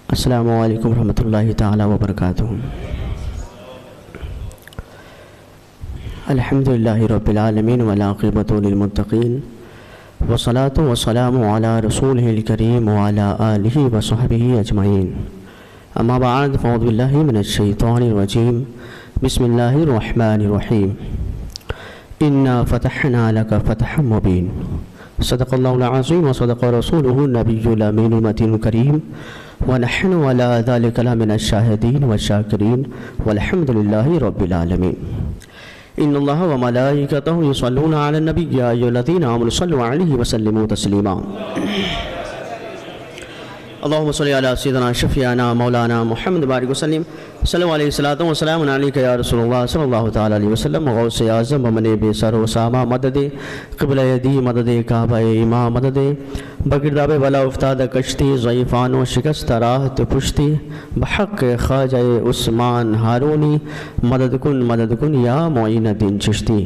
السلام علیکم ورحمۃ اللہ تعالی وبرکاتہ۔ الحمد للہ رب العالمین والعاقبۃ للمتقین والصلاۃ والسلام علی رسولہ الکریم وعلی آلہ وصحبہ اجمعین، اما بعد فاعوذ باللہ من الشیطان الرجیم، بسم اللہ الرحمن الرحیم۔ انا فتحنا لک فتحا مبین، صدق اللہ العظیم وصدق رسولہ النبی الامین المتین الکریم، ونحن علی ذلک لمن الشاہدین والشاکرین والحمد للہ رب العالمین۔ ان اللہ وملائکتہ یصلون علی النبی یا ایھا الذین آمنوا صلوا علیہ وسلموا تسلیما۔ اللہم صلی علی سیدنا شفیعنا مولانا محمد بارک وسلم، صلی اللہ علیہ الصلاۃ والسلام علیک یا رسول اللہ صلی اللہ تعالی علیہ وسلم۔ غوث اعظم ومن بے سر و سامہ مدد، قبلہ دی مدد، کعبہ امام مدد، بگرداب والا افتاد کشتی، ضعیفان و شکست راحت پشتی، بحق خواجہ عثمان ہارونی، مدد کن یا معین الدین چشتی۔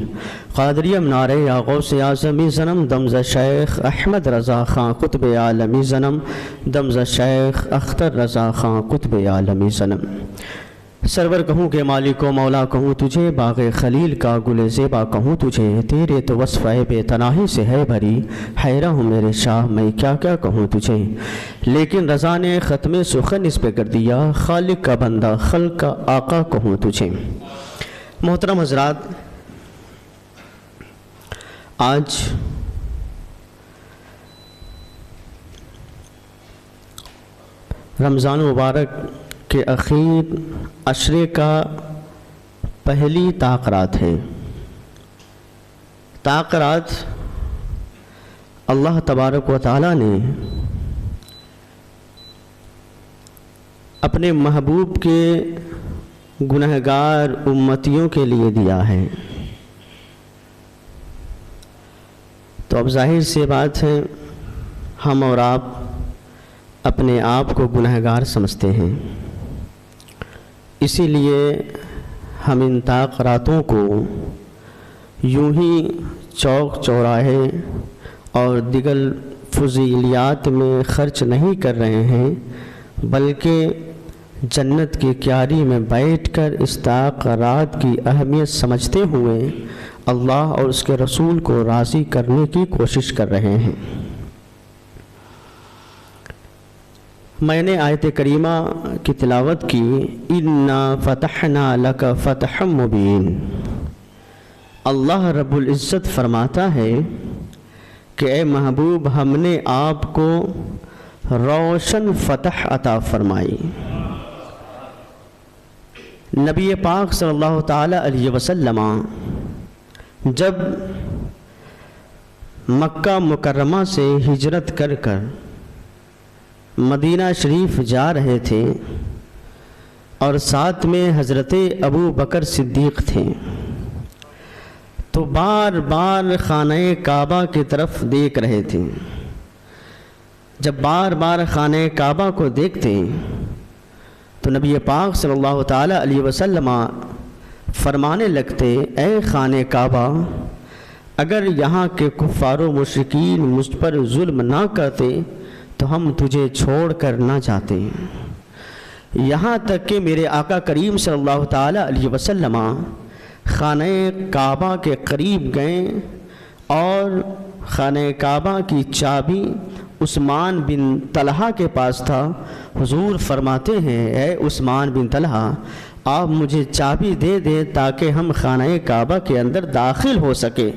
قادریہ منارے یا غوث اعظمی زنم، دمز شیخ احمد رضا خان قطب عالمی زنم، دمز شیخ اختر رضا خان قطب عالمی زنم۔ سرور کہوں کہ مالک و مولا کہوں تجھے، باغ خلیل کا گل زیبا کہوں تجھے، تیرے تو وصف بے تناہی سے ہے بھری، حیران ہوں میرے شاہ میں کیا کیا کہوں تجھے۔ لیکن رضا نے ختم سخن اس پہ کر دیا، خالق کا بندہ خلق کا آقا کہوں تجھے۔ محترم حضرات، آج رمضان مبارک کے اخیر عشرے کا پہلی تاخرات ہے۔ تاخرات اللہ تبارک و تعالیٰ نے اپنے محبوب کے گنہگار امتیوں کے لیے دیا ہے۔ تو اب ظاہر سی بات ہے، ہم اور آپ اپنے آپ کو گنہگار سمجھتے ہیں، اسی لیے ہم ان تاخراتوں کو یوں ہی چوک چوراہے اور دیگر فضیلیات میں خرچ نہیں کر رہے ہیں، بلکہ جنت کی کیاری میں بیٹھ کر اس تاخرات کی اہمیت سمجھتے ہوئے اللہ اور اس کے رسول کو راضی کرنے کی کوشش کر رہے ہیں۔ میں نے آیت کریمہ کی تلاوت کی، انا فتحنا لک فتحا مبین۔ اللہ رب العزت فرماتا ہے کہ اے محبوب، ہم نے آپ کو روشن فتح عطا فرمائی۔ نبی پاک صلی اللہ تعالی علیہ وسلم جب مکہ مکرمہ سے ہجرت کر مدینہ شریف جا رہے تھے اور ساتھ میں حضرت ابو بکر صدیق تھے، تو بار بار خانہ کعبہ کی طرف دیکھ رہے تھے۔ جب بار بار خانہ کعبہ کو دیکھتے تو نبی پاک صلی اللہ تعالی علیہ وسلم فرمانے لگتے، اے خانہ کعبہ، اگر یہاں کے کفار و مشرکین مجھ پر ظلم نہ کرتے تو ہم تجھے چھوڑ کر نہ جاتے۔ یہاں تک کہ میرے آقا کریم صلی اللہ تعالی علیہ وسلم خانہ کعبہ کے قریب گئے اور خانہ کعبہ کی چابی عثمان بن طلحہ کے پاس تھا۔ حضور فرماتے ہیں، اے عثمان بن طلحہ، آپ مجھے چابی دے دیں تاکہ ہم خانہ کعبہ کے اندر داخل ہو سکے۔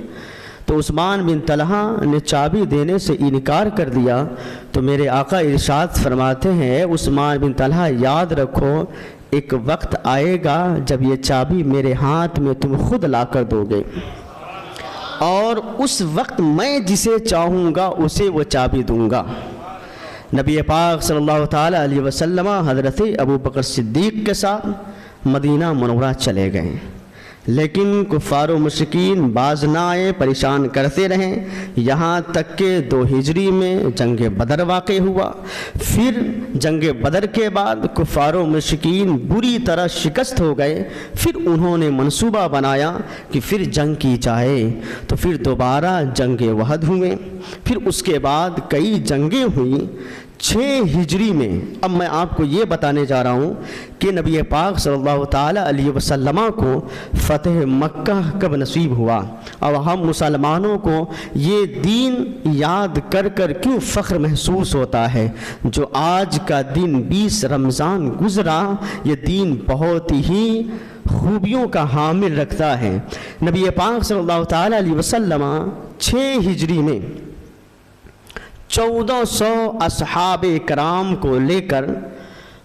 تو عثمان بن طلحہ نے چابی دینے سے انکار کر دیا، تو میرے آقا ارشاد فرماتے ہیں، اے عثمان بن طلحہ، یاد رکھو ایک وقت آئے گا جب یہ چابی میرے ہاتھ میں تم خود لا کر دو گے، اور اس وقت میں جسے چاہوں گا اسے وہ چابی دوں گا۔ نبی پاک صلی اللہ تعالی علیہ وسلم حضرت ابو بکر صدیق کے ساتھ مدینہ منورہ چلے گئے، لیکن کفار و مشرکین باز نہ آئے، پریشان کرتے رہیں، یہاں تک کہ 2 ہجری میں جنگ بدر واقع ہوا۔ پھر جنگ بدر کے بعد کفار و مشرکین بری طرح شکست ہو گئے۔ پھر انہوں نے منصوبہ بنایا کہ پھر جنگ کی جائے، تو پھر دوبارہ جنگ وحد ہوئے۔ پھر اس کے بعد کئی جنگیں ہوئیں، 6 ہجری میں، اب میں آپ کو یہ بتانے جا رہا ہوں کہ نبی پاک صلی اللہ تعالیٰ علیہ وسلم کو فتح مکہ کب نصیب ہوا، اور ہم مسلمانوں کو یہ دین یاد کر کر کیوں فخر محسوس ہوتا ہے۔ جو آج کا دن 20 رمضان گزرا، یہ دین بہت ہی خوبیوں کا حامل رکھتا ہے۔ نبی پاک صلی اللہ تعالیٰ علیہ وسلم 6 ہجری میں 1400 اصحاب کرام کو لے کر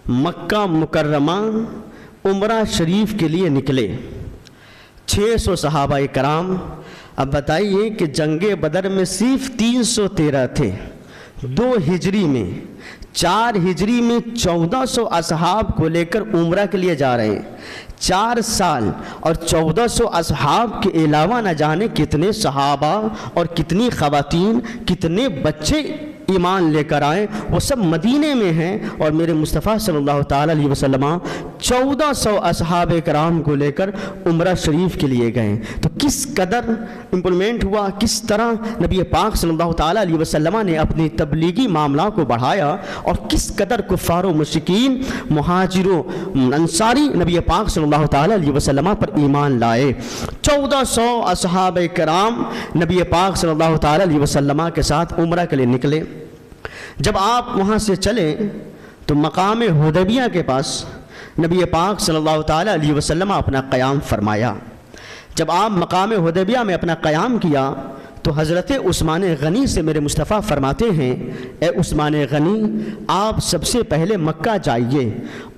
مکہ مکرمہ عمرہ شریف کے لیے نکلے۔ 600 صحابہ کرام۔ اب بتائیے کہ جنگ بدر میں صرف 313 تھے، 2 ہجری میں 4 ہجری میں 1400 اصحاب کو لے کر عمرہ کے لیے جا رہے ہیں۔ 4 سال اور 1400 اصحاب کے علاوہ نہ جانے کتنے صحابہ اور کتنی خواتین، کتنے بچے ایمان لے کر آئے، وہ سب مدینے میں ہیں، اور میرے مصطفیٰ صلی اللہ تعالیٰ علیہ وسلم 1400 اصحاب کرام کو لے کر عمرہ شریف کے لیے گئے۔ تو کس قدر امپلیمنٹ ہوا، کس طرح نبی پاک صلی اللہ تعالیٰ علیہ وسلم نے اپنی تبلیغی معاملات کو بڑھایا، اور کس قدر کفار و مشرکین، مہاجروں، انصاری نبی پاک صلی اللہ تعالیٰ علیہ وسلم پر ایمان لائے۔ 1400 اصحاب کرام نبی پاک صلی اللہ تعالیٰ علیہ وسلم کے ساتھ عمرہ کے لیے نکلے۔ جب آپ وہاں سے چلے تو مقام حدیبیہ کے پاس نبی پاک صلی اللہ تعالیٰ علیہ وسلم اپنا قیام فرمایا۔ جب آپ مقام حدیبیہ میں اپنا قیام کیا تو حضرت عثمان غنی سے میرے مصطفیٰ فرماتے ہیں، اے عثمان غنی، آپ سب سے پہلے مکہ جائیے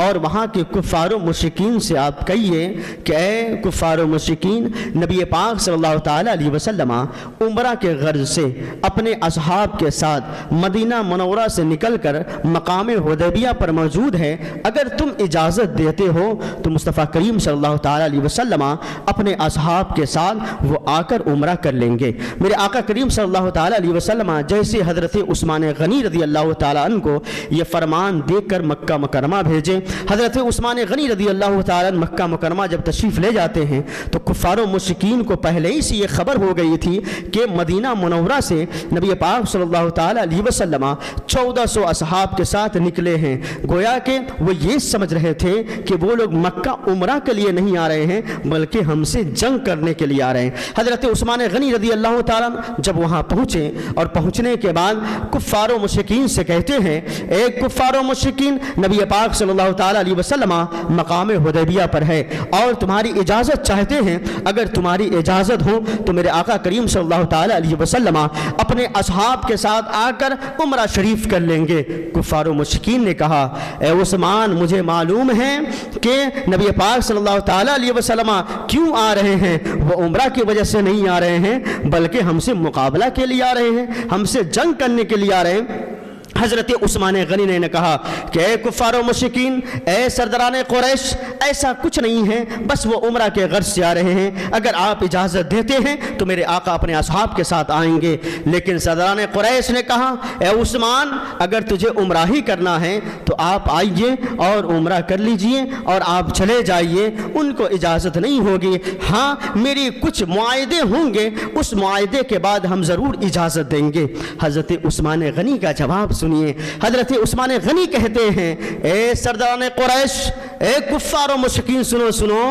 اور وہاں کے کفار و مشرکین سے آپ کہیے کہ اے کفار و مشرکین، نبی پاک صلی اللہ تعالیٰ علیہ وسلم عمرہ کے غرض سے اپنے اصحاب کے ساتھ مدینہ منورہ سے نکل کر مقام حدیبیہ پر موجود ہے، اگر تم اجازت دیتے ہو تو مصطفیٰ کریم صلی اللہ تعالیٰ علیہ وسلم اپنے اصحاب کے ساتھ وہ آ کر عمرہ کر لیں گے۔ میرے آقا کریم صلی اللہ تعالیٰ علیہ وسلم جیسے حضرت عثمان غنی رضی اللہ تعالیٰ عنہ کو یہ فرمان دے کر مکہ مکرمہ بھیجے۔ حضرت عثمان غنی رضی اللہ تعالیٰ عنہ مکہ مکرمہ جب تشریف لے جاتے ہیں تو کفار و مشرکین کو پہلے ہی سے یہ خبر ہو گئی تھی کہ مدینہ منورہ سے نبی پاک صلی اللہ تعالیٰ علیہ وسلم 1400 اصحاب کے ساتھ نکلے ہیں۔ گویا کہ وہ یہ سمجھ رہے تھے کہ وہ لوگ مکہ عمرہ کے لیے نہیں آ رہے ہیں بلکہ ہم سے جنگ کرنے کے لیے آ رہے ہیں۔ حضرت عثمان غنی رضی اللہ تعالیٰ جب وہاں پہنچے اور پہنچنے کے بعد کفار و مشرکین سے کہتے ہیں، اے کفار و مشرکین، نبی پاک صلی اللہ تعالیٰ علیہ وسلم مقام حدیبیہ پر ہے اور تمہاری اجازت چاہتے ہیں، اگر تمہاری اجازت ہو تو میرے آقا کریم صلی اللہ تعالیٰ علیہ وسلم اپنے اصحاب کے ساتھ آ کر عمرہ شریف کر لیں گے۔ کفار و مشرکین نے کہا، اے عثمان، مجھے معلوم ہے کہ نبی پاک صلی اللہ تعالیٰ علیہ وسلم کیوں آ رہے ہیں، وہ عمرہ کی وجہ سے نہیں آ رہے ہیں بلکہ ہم سے مقابلہ کے لیے آ رہے ہیں، ہم سے جنگ کرنے کے لیے آ رہے ہیں۔ حضرت عثمان غنی نے کہا کہ اے کفار و مشرکین، اے سرداران قریش، ایسا کچھ نہیں ہے، بس وہ عمرہ کے غرض سے آ رہے ہیں، اگر آپ اجازت دیتے ہیں تو میرے آقا اپنے اصحاب کے ساتھ آئیں گے۔ لیکن سرداران قریش نے کہا، اے عثمان، اگر تجھے عمرہ ہی کرنا ہے تو آپ آئیے اور عمرہ کر لیجئے اور آپ چلے جائیے، ان کو اجازت نہیں ہوگی، ہاں میری کچھ معاہدے ہوں گے، اس معاہدے کے بعد ہم ضرور اجازت دیں گے۔ حضرت عثمان غنی کا جواب سنیے۔ حضرت عثمان غنی کہتے ہیں، اے سرداران قریش، اے کفار و مشرکین، سنو،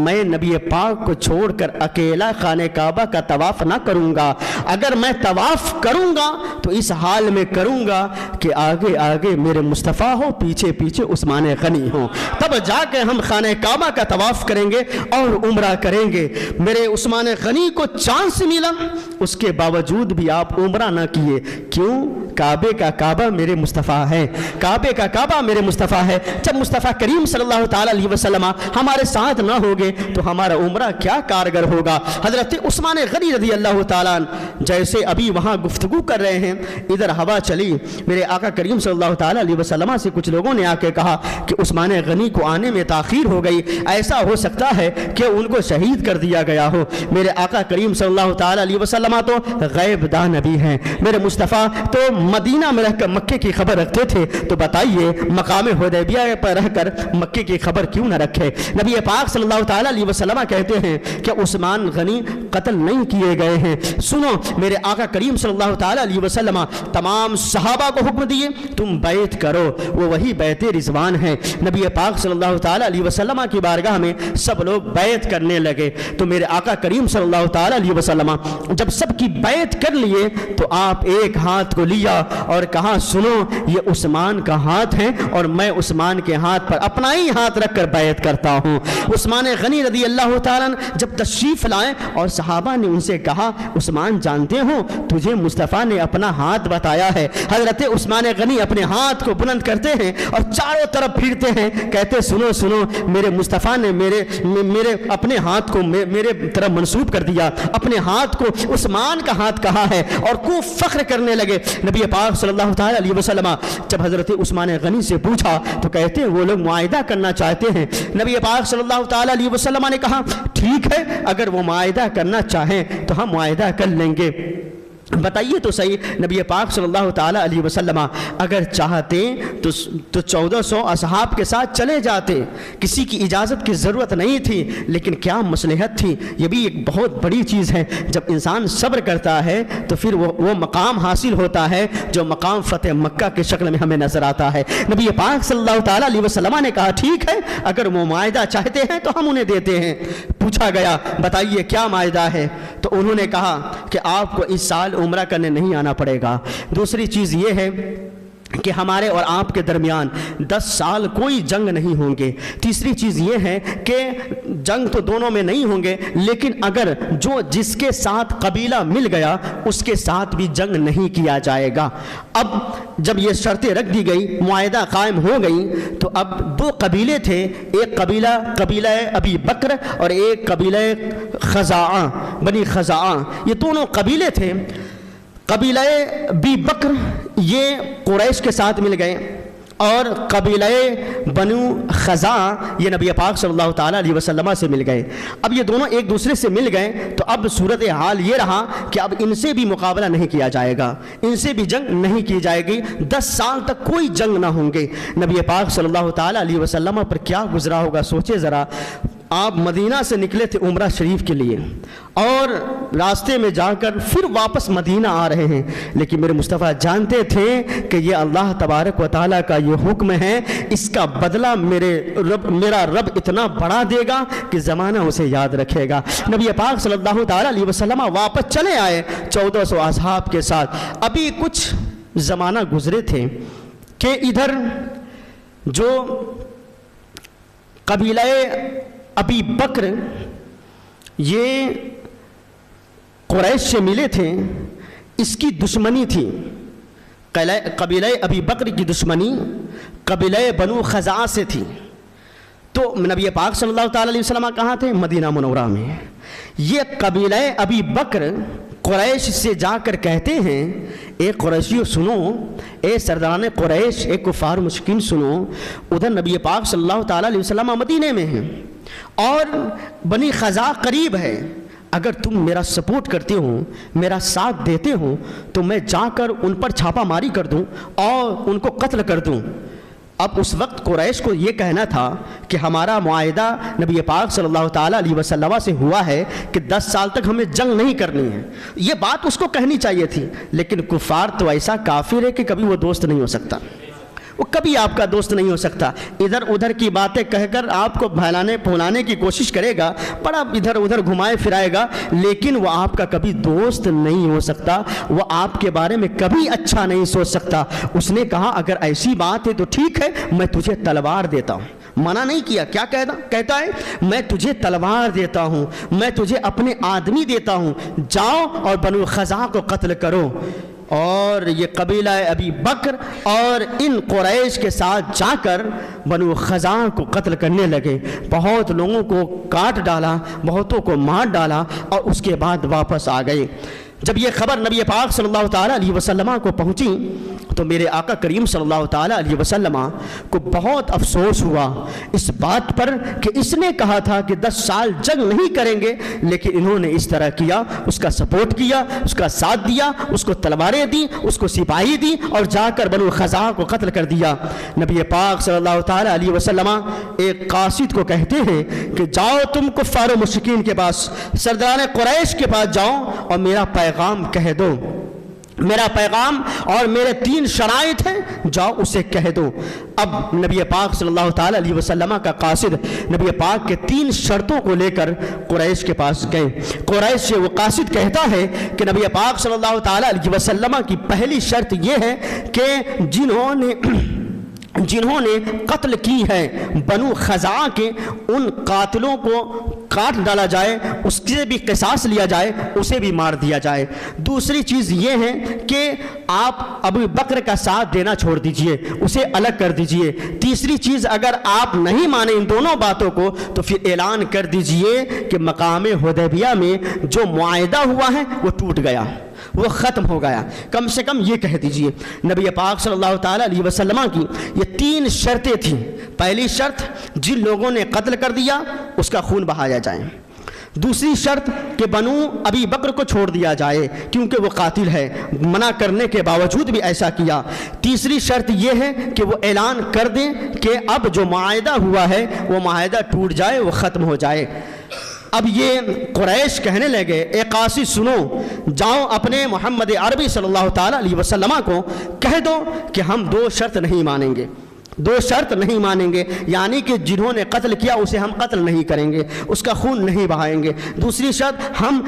میں نبی پاک کو چھوڑ کر اکیلا خانہ کعبہ کا طواف نہ کروں گا، اگر میں طواف کروں گا تو اس حال میں کروں گا کہ آگے آگے میرے مصطفیٰ ہو، پیچھے پیچھے عثمان غنی ہو، تب جا کے ہم خانہ کعبہ کا طواف کریں گے اور عمرہ کریں گے۔ میرے عثمان غنی کو چانس ملا، اس کے باوجود بھی آپ عمرہ نہ کیے، کیوں؟ کعبے کا کعبہ میرے مصطفیٰ ہے، کعبے کا کعبہ میرے مصطفیٰ ہے۔ جب مصطفیٰ کریم صلی اللہ تعالیٰ علیہ وسلم ہمارے ساتھ نہ ہوگے تو ہمارا عمرہ کیا کارگر ہوگا۔ حضرت عثمان غنی رضی اللہ تعالیٰ جیسے ابھی وہاں گفتگو کر رہے ہیں، ادھر ہوا چلی، میرے آقا کریم صلی اللہ تعالیٰ علیہ وسلم سے کچھ لوگوں نے آ کے کہا کہ عثمان غنی کو آنے میں تاخیر ہو گئی، ایسا ہو سکتا ہے کہ ان کو شہید کر دیا گیا ہو۔ میرے آقا کریم صلی اللہ تعالیٰ علیہ وسلم تو غیب دان نبی ہیں، میرے مصطفیٰ تو مدینہ میں رہ کر مکے کی خبر رکھتے تھے، تو بتائیے مقام حدیبیہ پر رہ کر مکے کی خبر کیوں نہ رکھے؟ نبی پاک صلی اللہ تعالیٰ علیہ وسلم کہتے ہیں کہ عثمان غنی قتل نہیں کیے گئے ہیں۔ سنو، میرے آقا کریم صلی اللہ تعالیٰ علیہ وسلم تمام صحابہ کو حکم دیے تم بیعت کرو، وہ وہی بیعت رضوان ہے۔ نبی پاک صلی اللہ تعالیٰ علیہ وسلم کی بارگاہ میں سب لوگ بیعت کرنے لگے، تو میرے آقا کریم صلی اللہ تعالیٰ علیہ وسلم جب سب کی بیعت کر لیے تو آپ ایک ہاتھ کو لیا اور کہا سنو، یہ عثمان کا ہاتھ ہے اور میں عثمان کے ہاتھ پر اپنا ہی ہاتھ رکھ کر بیعت کرتا ہوں۔ عثمان غنی رضی اللہ تعالیٰ جب تشریف لائے اور صحابہ نے ان سے کہا عثمان جانتے ہو تجھے مصطفیٰ نے اپنا ہاتھ بتایا ہے۔ حضرت عثمان غنی اپنے ہاتھ کو بلند کرتے ہیں اور چاروں طرف پھرتے ہیں، کہتے سنو سنو، میرے مصطفیٰ نے میرے اپنے ہاتھ کو میرے طرف منسوب کر دیا، اپنے ہاتھ کو عثمان کا ہاتھ کہا ہے، اور خوب فخر کرنے لگے۔ نبی پاک صلی اللہ تعالیٰ علیہ وسلم جب حضرت عثمان غنی سے پوچھا تو کہتے ہیں وہ لوگ معاہدہ کرنا چاہتے ہیں۔ نبی پاک صلی اللہ تعالیٰ علیہ وسلم نے کہا ٹھیک ہے، اگر وہ معاہدہ کرنا چاہیں تو ہم معاہدہ کر لیں گے۔ بتائیے تو صحیح، نبی پاک صلی اللہ تعالیٰ علیہ وسلم اگر چاہتے تو 1400 اصحاب کے ساتھ چلے جاتے، کسی کی اجازت کی ضرورت نہیں تھی، لیکن کیا مصلحت تھی؟ یہ بھی ایک بہت بڑی چیز ہے، جب انسان صبر کرتا ہے تو پھر وہ مقام حاصل ہوتا ہے جو مقام فتح مکہ کے شکل میں ہمیں نظر آتا ہے۔ نبی پاک صلی اللہ تعالیٰ علیہ وسلم نے کہا ٹھیک ہے، اگر وہ معاہدہ چاہتے ہیں تو ہم انہیں دیتے ہیں۔ پوچھا گیا بتائیے کیا معاہدہ ہے؟ تو انہوں نے کہا کہ آپ کو اس سال عمرہ کرنے نہیں آنا پڑے گا۔ دوسری چیز یہ ہے کہ ہمارے اور آپ کے درمیان 10 سال کوئی جنگ نہیں ہوں گے۔ تیسری چیز یہ ہے کہ جنگ تو دونوں میں نہیں ہوں گے، لیکن اگر جس کے ساتھ قبیلہ مل گیا اس کے ساتھ بھی جنگ نہیں کیا جائے گا۔ اب جب یہ شرطیں رکھ دی گئی، معاہدہ قائم ہو گئی، تو اب 2 قبیلے تھے، ایک قبیلہ ابی بکر اور ایک قبیلہ خزاعہ، بنی خزاعہ، یہ دونوں قبیلے تھے۔ قبیلہ بی بکر یہ قریش کے ساتھ مل گئے، اور قبیلہ بنو خزاعہ یہ نبی پاک صلی اللہ تعالیٰ علیہ وسلم سے مل گئے۔ اب یہ دونوں ایک دوسرے سے مل گئے تو اب صورتحال یہ رہا کہ اب ان سے بھی مقابلہ نہیں کیا جائے گا، ان سے بھی جنگ نہیں کی جائے گی، 10 سال تک کوئی جنگ نہ ہوں گے۔ نبی پاک صلی اللہ تعالیٰ علیہ وسلم پر کیا گزرا ہوگا سوچے ذرا۔ آپ مدینہ سے نکلے تھے عمرہ شریف کے لیے اور راستے میں جا کر پھر واپس مدینہ آ رہے ہیں، لیکن میرے مصطفیٰ جانتے تھے کہ یہ اللہ تبارک و تعالیٰ کا یہ حکم ہے، اس کا بدلہ میرا رب اتنا بڑا دے گا کہ زمانہ اسے یاد رکھے گا۔ نبی پاک صلی اللہ تعالیٰ علیہ وسلم واپس چلے آئے 1400 اصحاب کے ساتھ۔ ابھی کچھ زمانہ گزرے تھے کہ ادھر جو قبیلہ ابی بکر یہ قریش سے ملے تھے، اس کی دشمنی تھی۔ قبیلہ ابی بکر کی دشمنی قبیلہ بنو خزاعہ سے تھی۔ تو نبی پاک صلی اللہ تعالیٰ علیہ وسلم کہاں تھے؟ مدینہ منورہ میں۔ یہ قبیلہ ابی بکر قریش سے جا کر کہتے ہیں اے قریشیو سنو، اے سرداران قریش، اے کفار مشرکین سنو، ادھر نبی پاک صلی اللہ تعالیٰ علیہ وسلم مدینے میں ہیں اور بنی خزاعہ قریب ہے، اگر تم میرا سپورٹ کرتے ہو، میرا ساتھ دیتے ہو تو میں جا کر ان پر چھاپا ماری کر دوں اور ان کو قتل کر دوں۔ اب اس وقت قریش کو یہ کہنا تھا کہ ہمارا معاہدہ نبی پاک صلی اللہ تعالیٰ علیہ وسلم سے ہوا ہے کہ 10 سال تک ہمیں جنگ نہیں کرنی ہے، یہ بات اس کو کہنی چاہیے تھی، لیکن کفار تو ایسا کافر ہے کہ کبھی وہ دوست نہیں ہو سکتا، وہ کبھی آپ کا دوست نہیں ہو سکتا۔ ادھر ادھر کی باتیں کہہ کر آپ کو بہلانے پھولانے کی کوشش کرے گا، بڑا ادھر ادھر گھمائے پھرائے گا، لیکن وہ آپ کا کبھی دوست نہیں ہو سکتا، وہ آپ کے بارے میں کبھی اچھا نہیں سوچ سکتا۔ اس نے کہا اگر ایسی بات ہے تو ٹھیک ہے، میں تجھے تلوار دیتا ہوں، منع نہیں کیا۔ کیا کہتا ہے؟ میں تجھے تلوار دیتا ہوں، میں تجھے اپنے آدمی دیتا ہوں، جاؤ اور بنو خزاعہ کو قتل کرو۔ اور یہ قبیلہ ابی بکر اور ان قریش کے ساتھ جا کر بنو خزاعہ کو قتل کرنے لگے، بہت لوگوں کو کاٹ ڈالا، بہتوں کو مار ڈالا اور اس کے بعد واپس آ گئے۔ جب یہ خبر نبی پاک صلی اللہ تعالیٰ علیہ وسلم کو پہنچی تو میرے آقا کریم صلی اللہ تعالیٰ علیہ وسلم کو بہت افسوس ہوا اس بات پر کہ اس نے کہا تھا کہ 10 سال جنگ نہیں کریں گے، لیکن انہوں نے اس طرح کیا، اس کا سپورٹ کیا، اس کا ساتھ دیا، اس کو تلواریں دی، اس کو سپاہی دی اور جا کر بنو خزاعہ کو قتل کر دیا۔ نبی پاک صلی اللہ تعالیٰ علیہ وسلم ایک قاصد کو کہتے ہیں کہ جاؤ تم کفار و مشرکین کے پاس، سرداران قریش کے پاس جاؤ اور میرا پیغام کہہ دو، میرا پیغام اور میرے 3 شرائط ہیں، جاؤ اسے کہہ دو۔ اب نبی پاک صلی اللہ تعالیٰ علیہ وسلم کا قاصد نبی پاک کے 3 شرطوں کو لے کر قریش کے پاس گئے۔ قریش سے وہ قاصد کہتا ہے کہ نبی پاک صلی اللہ تعالیٰ علیہ وسلم کی پہلی شرط یہ ہے کہ جنہوں نے قتل کی ہے بنو خزاعہ کے، ان قاتلوں کو کاٹ ڈالا جائے، اس سے بھی قصاص لیا جائے، اسے بھی مار دیا جائے۔ دوسری چیز یہ ہے کہ آپ ابو بکر کا ساتھ دینا چھوڑ دیجئے، اسے الگ کر دیجئے۔ تیسری چیز، اگر آپ نہیں مانیں ان دونوں باتوں کو تو پھر اعلان کر دیجئے کہ مقام حدیبیہ میں جو معاہدہ ہوا ہے وہ ٹوٹ گیا، وہ ختم ہو گیا، کم سے کم یہ کہہ دیجئے۔ نبی پاک صلی اللہ تعالیٰ علیہ وسلم کی یہ 3 شرطیں تھیں۔ پہلی شرط، جن لوگوں نے قتل کر دیا اس کا خون بہایا جائے۔ دوسری شرط کہ بنو ابی بکر کو چھوڑ دیا جائے کیونکہ وہ قاتل ہے، منع کرنے کے باوجود بھی ایسا کیا۔ تیسری شرط یہ ہے کہ وہ اعلان کر دیں کہ اب جو معاہدہ ہوا ہے وہ معاہدہ ٹوٹ جائے، وہ ختم ہو جائے۔ اب یہ قریش کہنے لگے، اے قاصد سنو، جاؤ اپنے محمد عربی صلی اللہ تعالیٰ علیہ وسلم کو کہہ دو کہ ہم 2 شرط نہیں مانیں گے، 2 شرط نہیں مانیں گے، یعنی کہ جنہوں نے قتل کیا اسے ہم قتل نہیں کریں گے، اس کا خون نہیں بہائیں گے۔ دوسری شرط، ہم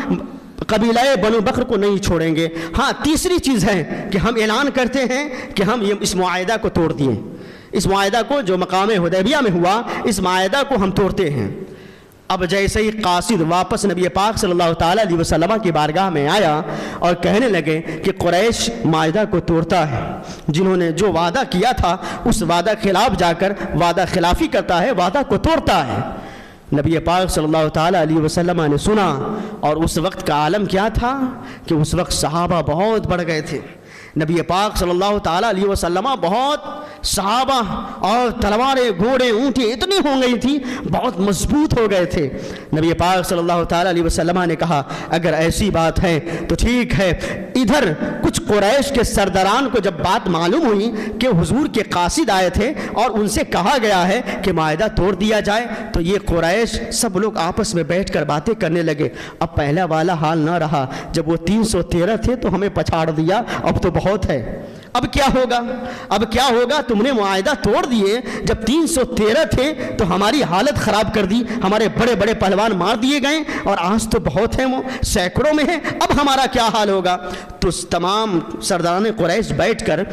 قبیلہ بنو بکر کو نہیں چھوڑیں گے۔ ہاں، تیسری چیز ہے کہ ہم اعلان کرتے ہیں کہ ہم اس معاہدہ کو توڑ دیے، اس معاہدہ کو جو مقام حدیبیہ میں ہوا، اس معاہدہ کو ہم توڑتے ہیں۔ اب جیسے ہی قاصد واپس نبی پاک صلی اللہ تعالیٰ علیہ وسلم کی بارگاہ میں آیا اور کہنے لگے کہ قریش معاہدہ کو توڑتا ہے، جنہوں نے جو وعدہ کیا تھا اس وعدہ خلاف جا کر وعدہ خلافی کرتا ہے، وعدہ کو توڑتا ہے۔ نبی پاک صلی اللہ تعالیٰ علیہ وسلم نے سنا، اور اس وقت کا عالم کیا تھا کہ اس وقت صحابہ بہت بڑھ گئے تھے۔ نبی پاک صلی اللہ تعالیٰ علیہ وسلم بہت صحابہ اور تلواریں، گھوڑے، اونٹیں اتنی ہو گئی تھی، بہت مضبوط ہو گئے تھے۔ نبی پاک صلی اللہ تعالیٰ علیہ وسلم نے کہا اگر ایسی بات ہے تو ٹھیک ہے۔ ادھر کچھ قریش کے سرداران کو جب بات معلوم ہوئی کہ حضور کے قاصد آئے تھے اور ان سے کہا گیا ہے کہ معاہدہ توڑ دیا جائے، تو یہ قریش سب لوگ آپس میں بیٹھ کر باتیں کرنے لگے۔ اب پہلا والا حال نہ رہا، جب وہ 313 تھے تو ہمیں پچھاڑ دیا، اب تو بہت ہے، اب کیا ہوگا؟ اب کیا ہوگا؟ تم نے معاہدہ توڑ دیے، جب 313 تھے تو ہماری حالت خراب کر دی، ہمارے بڑے بڑے پہلوان مار دیے گئے، اور آج تو بہت ہیں، وہ سینکڑوں میں ہیں، اب ہمارا کیا حال ہوگا؟ تو تمام سرداران قریش بیٹھ کر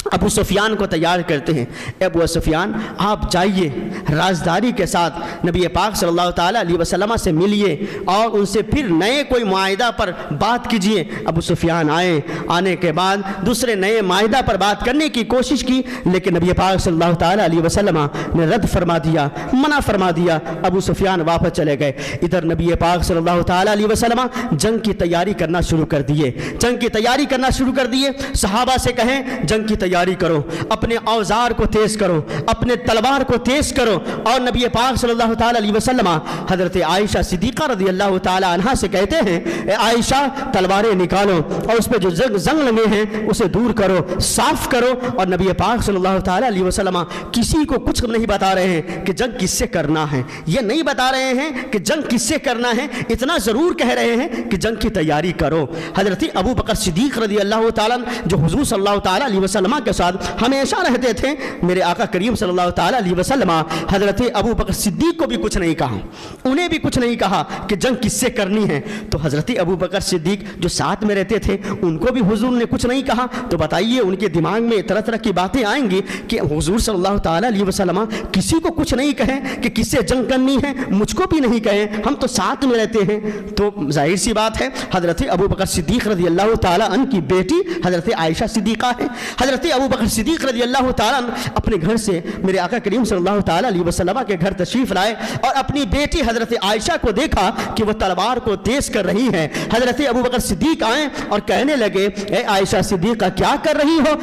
ابو سفیان کو تیار کرتے ہیں۔ ابو سفیان آپ جائیے، رازداری کے ساتھ نبی پاک صلی اللہ تعالیٰ علیہ وسلم سے ملیے اور ان سے پھر نئے کوئی معاہدہ پر بات کیجئے۔ ابو سفیان آئے، آنے کے بعد دوسرے نئے معاہدہ پر بات کرنے کی کوشش کی، لیکن نبی پاک صلی اللہ تعالیٰ علیہ وسلم نے رد فرما دیا، منع فرما دیا۔ ابو سفیان واپس چلے گئے۔ ادھر نبی پاک صلی اللہ تعالیٰ علیہ وسلم جنگ کی تیاری کرنا شروع کر دیے، جنگ کی تیاری کرنا شروع کر دیے۔ صحابہ سے کہیں جنگ کی تیاری کرو، اپنے اوزار کو تیز کرو، اپنے تلوار کو تیز کرو، اور نبی پاک صلی اللہ تعالیٰ علیہ وسلم حضرت عائشہ صدیقہ رضی اللہ تعالیٰ عنہا سے کہتے ہیں اے عائشہ تلواریں نکالو اور اس پہ جو زنگ لگے ہیں اسے دور کرو، صاف کرو۔ اور نبی پاک صلی اللہ تعالیٰ علیہ وسلم کسی کو کچھ نہیں بتا رہے ہیں کہ جنگ کس سے کرنا ہے، یہ نہیں بتا رہے ہیں کہ جنگ کس سے کرنا ہے، اتنا ضرور کہہ رہے ہیں کہ جنگ کی تیاری کرو۔ حضرت ابو بکر صدیق رضی اللہ تعالیٰ جو حضور صلی اللہ تعالیٰ علیہ وسلم کے ساتھ ہمیشہ رہتے تھے، میرے آقا کریم صلی اللہ تعالیٰ علیہ وسلم حضرت ابو بکر صدیق کو بھی کچھ نہیں کہا، انہیں بھی کچھ نہیں کہا کہ جنگ کس سے کرنی ہے۔ تو حضرت ابو بکر صدیق جو ساتھ میں رہتے تھے ان کو بھی حضور نے کچھ نہیں کہا، تو بتائیے ان کے دماغ میں طرح طرح کی باتیں آئیں گی کہ حضور صلی اللہ تعالیٰ علیہ وسلم کسی کو کچھ نہیں کہیں کہ کس سے جنگ کرنی ہے، مجھ کو بھی نہیں کہیں، ہم تو ساتھ میں رہتے ہیں۔ تو ظاہر سی بات ہے حضرت ابو بکر صدیق رضی اللہ تعالیٰ عنہ کی بیٹی حضرت عائشہ صدیقہ ہے۔ حضرت ابو بکر صدیق رضی اللہ تعالیٰ اپنے گھر سے میرے آقا کریم صلی اللہ تعالیٰ علیہ وسلم کے گھر تشریف لائے اور اپنی بیٹی حضرت عائشہ کو دیکھا کہ وہ تلوار کو تیز کر رہی ہے۔ حضرت ابو بکر صدیق آئے اور کہنے لگے اے عائشہ صدیقہ کیا کر رہی ہو؟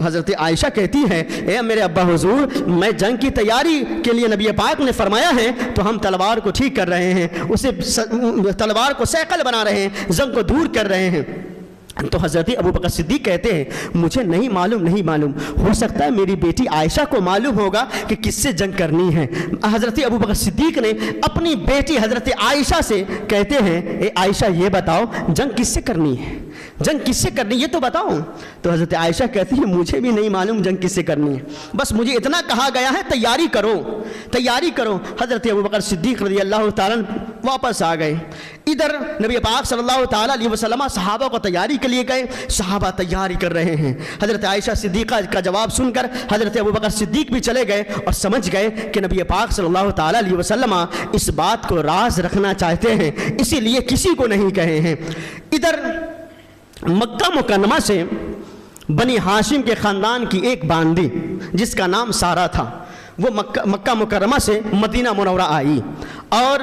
حضرت عائشہ کہتی ہے اے میرے ابا حضور میں جنگ کی تیاری کے لیے نبی پاک نے فرمایا ہے تو ہم تلوار کو ٹھیک کر رہے ہیں، اسے تلوار کو سیکل بنا رہے ہیں، زنگ کو دور کر رہے ہیں۔ تو حضرت ابو بکر صدیق کہتے ہیں مجھے نہیں معلوم، ہو سکتا ہے میری بیٹی عائشہ کو معلوم ہوگا کہ کس سے جنگ کرنی ہے۔ حضرت ابو بکر صدیق نے اپنی بیٹی حضرت عائشہ سے کہتے ہیں اے عائشہ یہ بتاؤ جنگ کس سے کرنی ہے، جنگ کس سے کرنی یہ تو بتاؤ۔ تو حضرت عائشہ کہتی ہے مجھے بھی نہیں معلوم جنگ کس سے کرنی ہے، بس مجھے اتنا کہا گیا ہے تیاری کرو۔ حضرت ابو بکر صدیق رضی اللہ تعالیٰ واپس آ گئے۔ ادھر نبی پاک صلی اللہ تعالیٰ علیہ وسلم صحابہ کو تیاری کے لیے گئے، صحابہ تیاری کر رہے ہیں۔ حضرت عائشہ صدیقہ کا جواب سن کر حضرت ابو بکر صدیق بھی چلے گئے اور سمجھ گئے کہ نبی پاک صلی اللہ تعالیٰ علیہ وسلم اس بات کو راز رکھنا چاہتے ہیں، اسی لیے کسی کو نہیں کہے ہیں۔ ادھر مکہ مکرمہ سے بنی ہاشم کے خاندان کی ایک باندی جس کا نام سارہ تھا، وہ مکہ مکرمہ سے مدینہ منورہ آئی، اور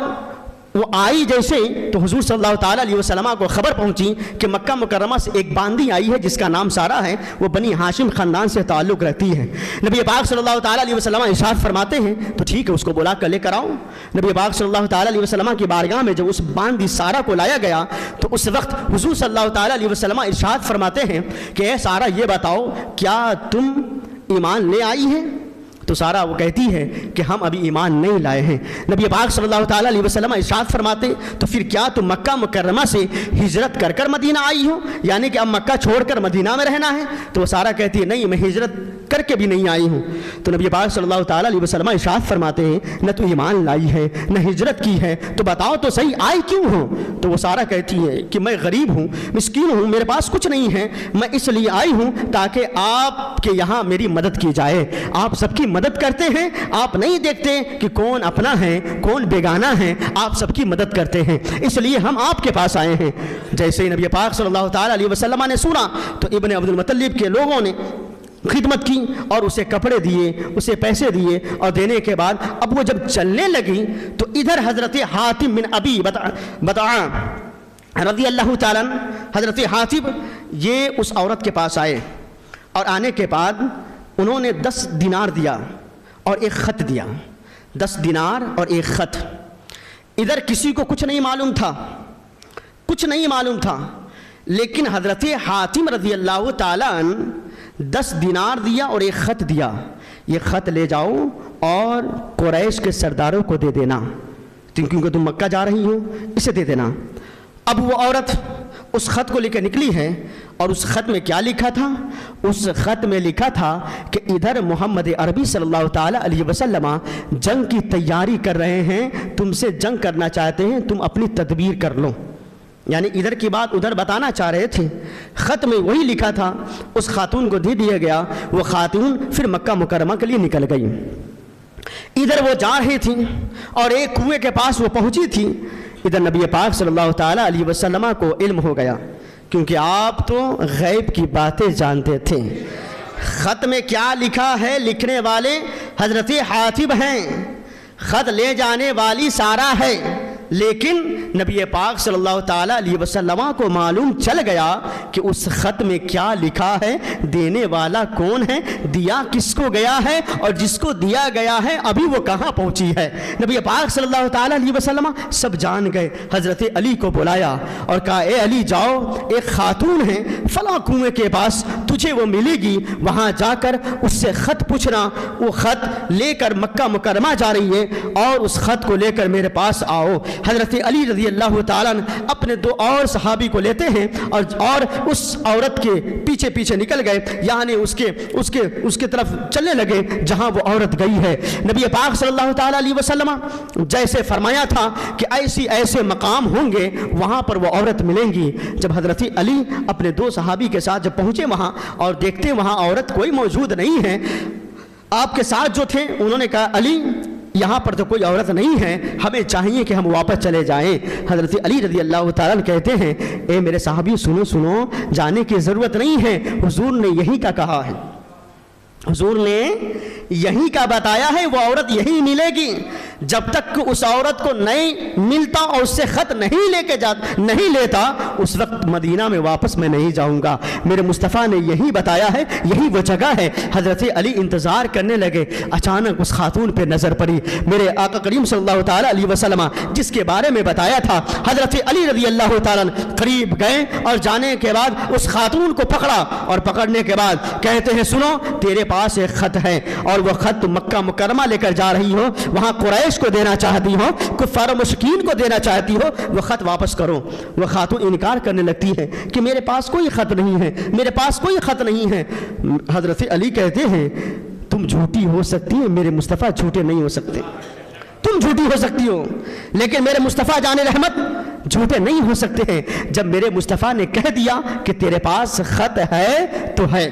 وہ آئی جیسے تو حضور صلی اللہ تعالیٰ علیہ وسلم کو خبر پہنچی کہ مکہ مکرمہ سے ایک باندی آئی ہے جس کا نام سارہ ہے، وہ بنی ہاشم خاندان سے تعلق رکھتی ہے۔ نبی پاک صلی اللہ تعالیٰ علیہ وسلم ارشاد فرماتے ہیں تو ٹھیک ہے اس کو بلا کر لے کر آؤ۔ نبی پاک صلی اللہ تعالیٰ علیہ وسلم کی بارگاہ میں جب اس باندی سارہ کو لایا گیا تو اس وقت حضور صلی اللہ تعالیٰ علیہ وسلم ارشاد فرماتے ہیں کہ اے سارہ یہ بتاؤ کیا تم ایمان لے آئی ہے؟ تو سارہ وہ کہتی ہے کہ ہم ابھی ایمان نہیں لائے ہیں۔ نبی پاک صلی اللہ تعالیٰ علیہ وسلم ارشاد فرماتے تو پھر کیا تم مکہ مکرمہ سے ہجرت کر کر مدینہ آئی ہو، یعنی کہ اب مکہ چھوڑ کر مدینہ میں رہنا ہے؟ تو وہ سارہ کہتی ہے نہیں میں ہجرت کر کے بھی نہیں آئی ہوں۔ تو نبی پاک صلی اللہ تعالیٰ علیہ وسلم ارشاد فرماتے ہیں نہ تو ایمان لائی ہے نہ ہجرت کی ہے، تو بتاؤ تو صحیح آئی کیوں ہو؟ تو وہ سارہ کہتی ہے کہ میں غریب ہوں، مسکین ہوں، میرے پاس کچھ نہیں ہے، میں اس لیے آئی ہوں تاکہ آپ کے یہاں میری مدد کی جائے۔ آپ سب کی مدد کرتے ہیں، آپ نہیں دیکھتے کہ کون اپنا ہے کون بیگانہ ہے، آپ سب کی مدد کرتے ہیں، اس لیے ہم آپ کے پاس آئے ہیں۔ جیسے نبی پاک صلی اللہ تعالیٰ علیہ وسلم نے سنا تو ابن عبد المطلب کے لوگوں نے خدمت کی اور اسے کپڑے دیے، اسے پیسے دیے، اور دینے کے بعد اب وہ جب چلنے لگی تو ادھر حضرت حاتم بن ابی بطعہ رضی اللہ تعالیٰ، حضرت حاتم یہ اس عورت کے پاس آئے اور آنے کے بعد انہوں نے 10 دینار دیا اور ایک خط دیا، 10 دینار اور ایک خط۔ ادھر کسی کو کچھ نہیں معلوم تھا، لیکن حضرت حاتم رضی اللہ تعالیٰ 10 دینار دیا اور ایک خط دیا، یہ خط لے جاؤ اور قریش کے سرداروں کو دے دینا، کیونکہ تم مکہ جا رہی ہو، اسے دے دینا۔ اب وہ عورت اس خط کو لے کے نکلی ہے اور اس خط میں کیا لکھا تھا؟ اس خط میں لکھا تھا کہ ادھر محمد عربی صلی اللہ تعالیٰ علیہ وسلم جنگ کی تیاری کر رہے ہیں، تم سے جنگ کرنا چاہتے ہیں، تم اپنی تدبیر کر لو، یعنی ادھر کی بات ادھر بتانا چاہ رہے تھے۔ خط میں وہی لکھا تھا، اس خاتون کو دے دیا گیا، وہ خاتون پھر مکہ مکرمہ کے لیے نکل گئی۔ ادھر وہ جا رہی تھی اور ایک کنویں کے پاس وہ پہنچی تھی، ادھر نبی پاک صلی اللہ تعالیٰ علیہ وسلم کو علم ہو گیا، کیونکہ آپ تو غیب کی باتیں جانتے تھے۔ خط میں کیا لکھا ہے؟ لکھنے والے حضرت حاتم ہیں، خط لے جانے والی سارہ ہے، لیکن نبی پاک صلی اللہ تعالیٰ علیہ وسلم کو معلوم چل گیا کہ اس خط میں کیا لکھا ہے، دینے والا کون ہے، دیا کس کو گیا ہے، اور جس کو دیا گیا ہے ابھی وہ کہاں پہنچی ہے۔ نبی پاک صلی اللہ تعالیٰ علیہ وسلم سب جان گئے، حضرت علی کو بلایا اور کہا اے علی جاؤ، ایک خاتون ہے فلاں کنویں کے پاس، تجھے وہ ملے گی، وہاں جا کر اس سے خط پوچھنا، وہ خط لے کر مکہ مکرمہ جا رہی ہے اور اس خط کو لے کر میرے پاس آؤ۔ حضرت علی رضی اللہ تعالیٰ اپنے 2 اور صحابی کو لیتے ہیں اور اس عورت کے پیچھے پیچھے نکل گئے، یعنی اس کے طرف چلنے لگے جہاں وہ عورت گئی ہے۔ نبی پاک صلی اللہ تعالیٰ علیہ وسلم جیسے فرمایا تھا کہ ایسے مقام ہوں گے وہاں پر وہ عورت ملیں گی۔ جب حضرت علی اپنے 2 صحابی کے ساتھ جب پہنچے وہاں اور دیکھتے وہاں عورت کوئی موجود نہیں ہے، آپ کے ساتھ جو تھے انہوں نے کہا علی یہاں پر تو کوئی عورت نہیں ہے، ہمیں چاہیے کہ ہم واپس چلے جائیں۔ حضرت علی رضی اللہ تعالیٰ کہتے ہیں اے میرے صحابی سنو، جانے کی ضرورت نہیں ہے، حضور نے یہی کا کہا ہے، حضور نے یہی کا بتایا ہے وہ عورت یہی ملے گی جب تک کہ اس عورت کو نہیں ملتا اور اس سے خط نہیں لیتا اس وقت مدینہ میں واپس میں نہیں جاؤں گا۔ میرے مصطفیٰ نے یہی بتایا ہے، یہی وہ جگہ ہے۔ حضرت علی انتظار کرنے لگے، اچانک اس خاتون پہ نظر پڑی۔ میرے آقا کریم صلی اللہ تعالیٰ علیہ وسلم جس کے بارے میں بتایا تھا، حضرت علی رضی اللہ تعالیٰ قریب گئے اور جانے کے بعد اس خاتون کو پکڑا، اور پکڑنے کے بعد کہتے ہیں سنو تیرے پاس ایک خط ہے اور وہ خط تم مکہ مکرمہ لے کر جا رہی ہو، وہاں قریش کو دینا چاہتی ہو، کفار و مشرکین کو دینا چاہتی ہو، وہ خط واپس کرو۔ وہ خاتون انکار کرنے لگتی ہے کہ میرے پاس کوئی خط نہیں ہے، میرے پاس کوئی خط نہیں ہے۔ حضرت علی کہتے ہیں تم جھوٹی ہو سکتی ہے، میرے مصطفیٰ جھوٹے نہیں ہو سکتے۔ تم جھوٹی ہو سکتی ہو لیکن میرے مصطفیٰ جان رحمت جھوٹے نہیں ہو سکتے ہیں۔ جب میرے مصطفیٰ نے کہہ دیا کہ تیرے پاس خط ہے تو ہے،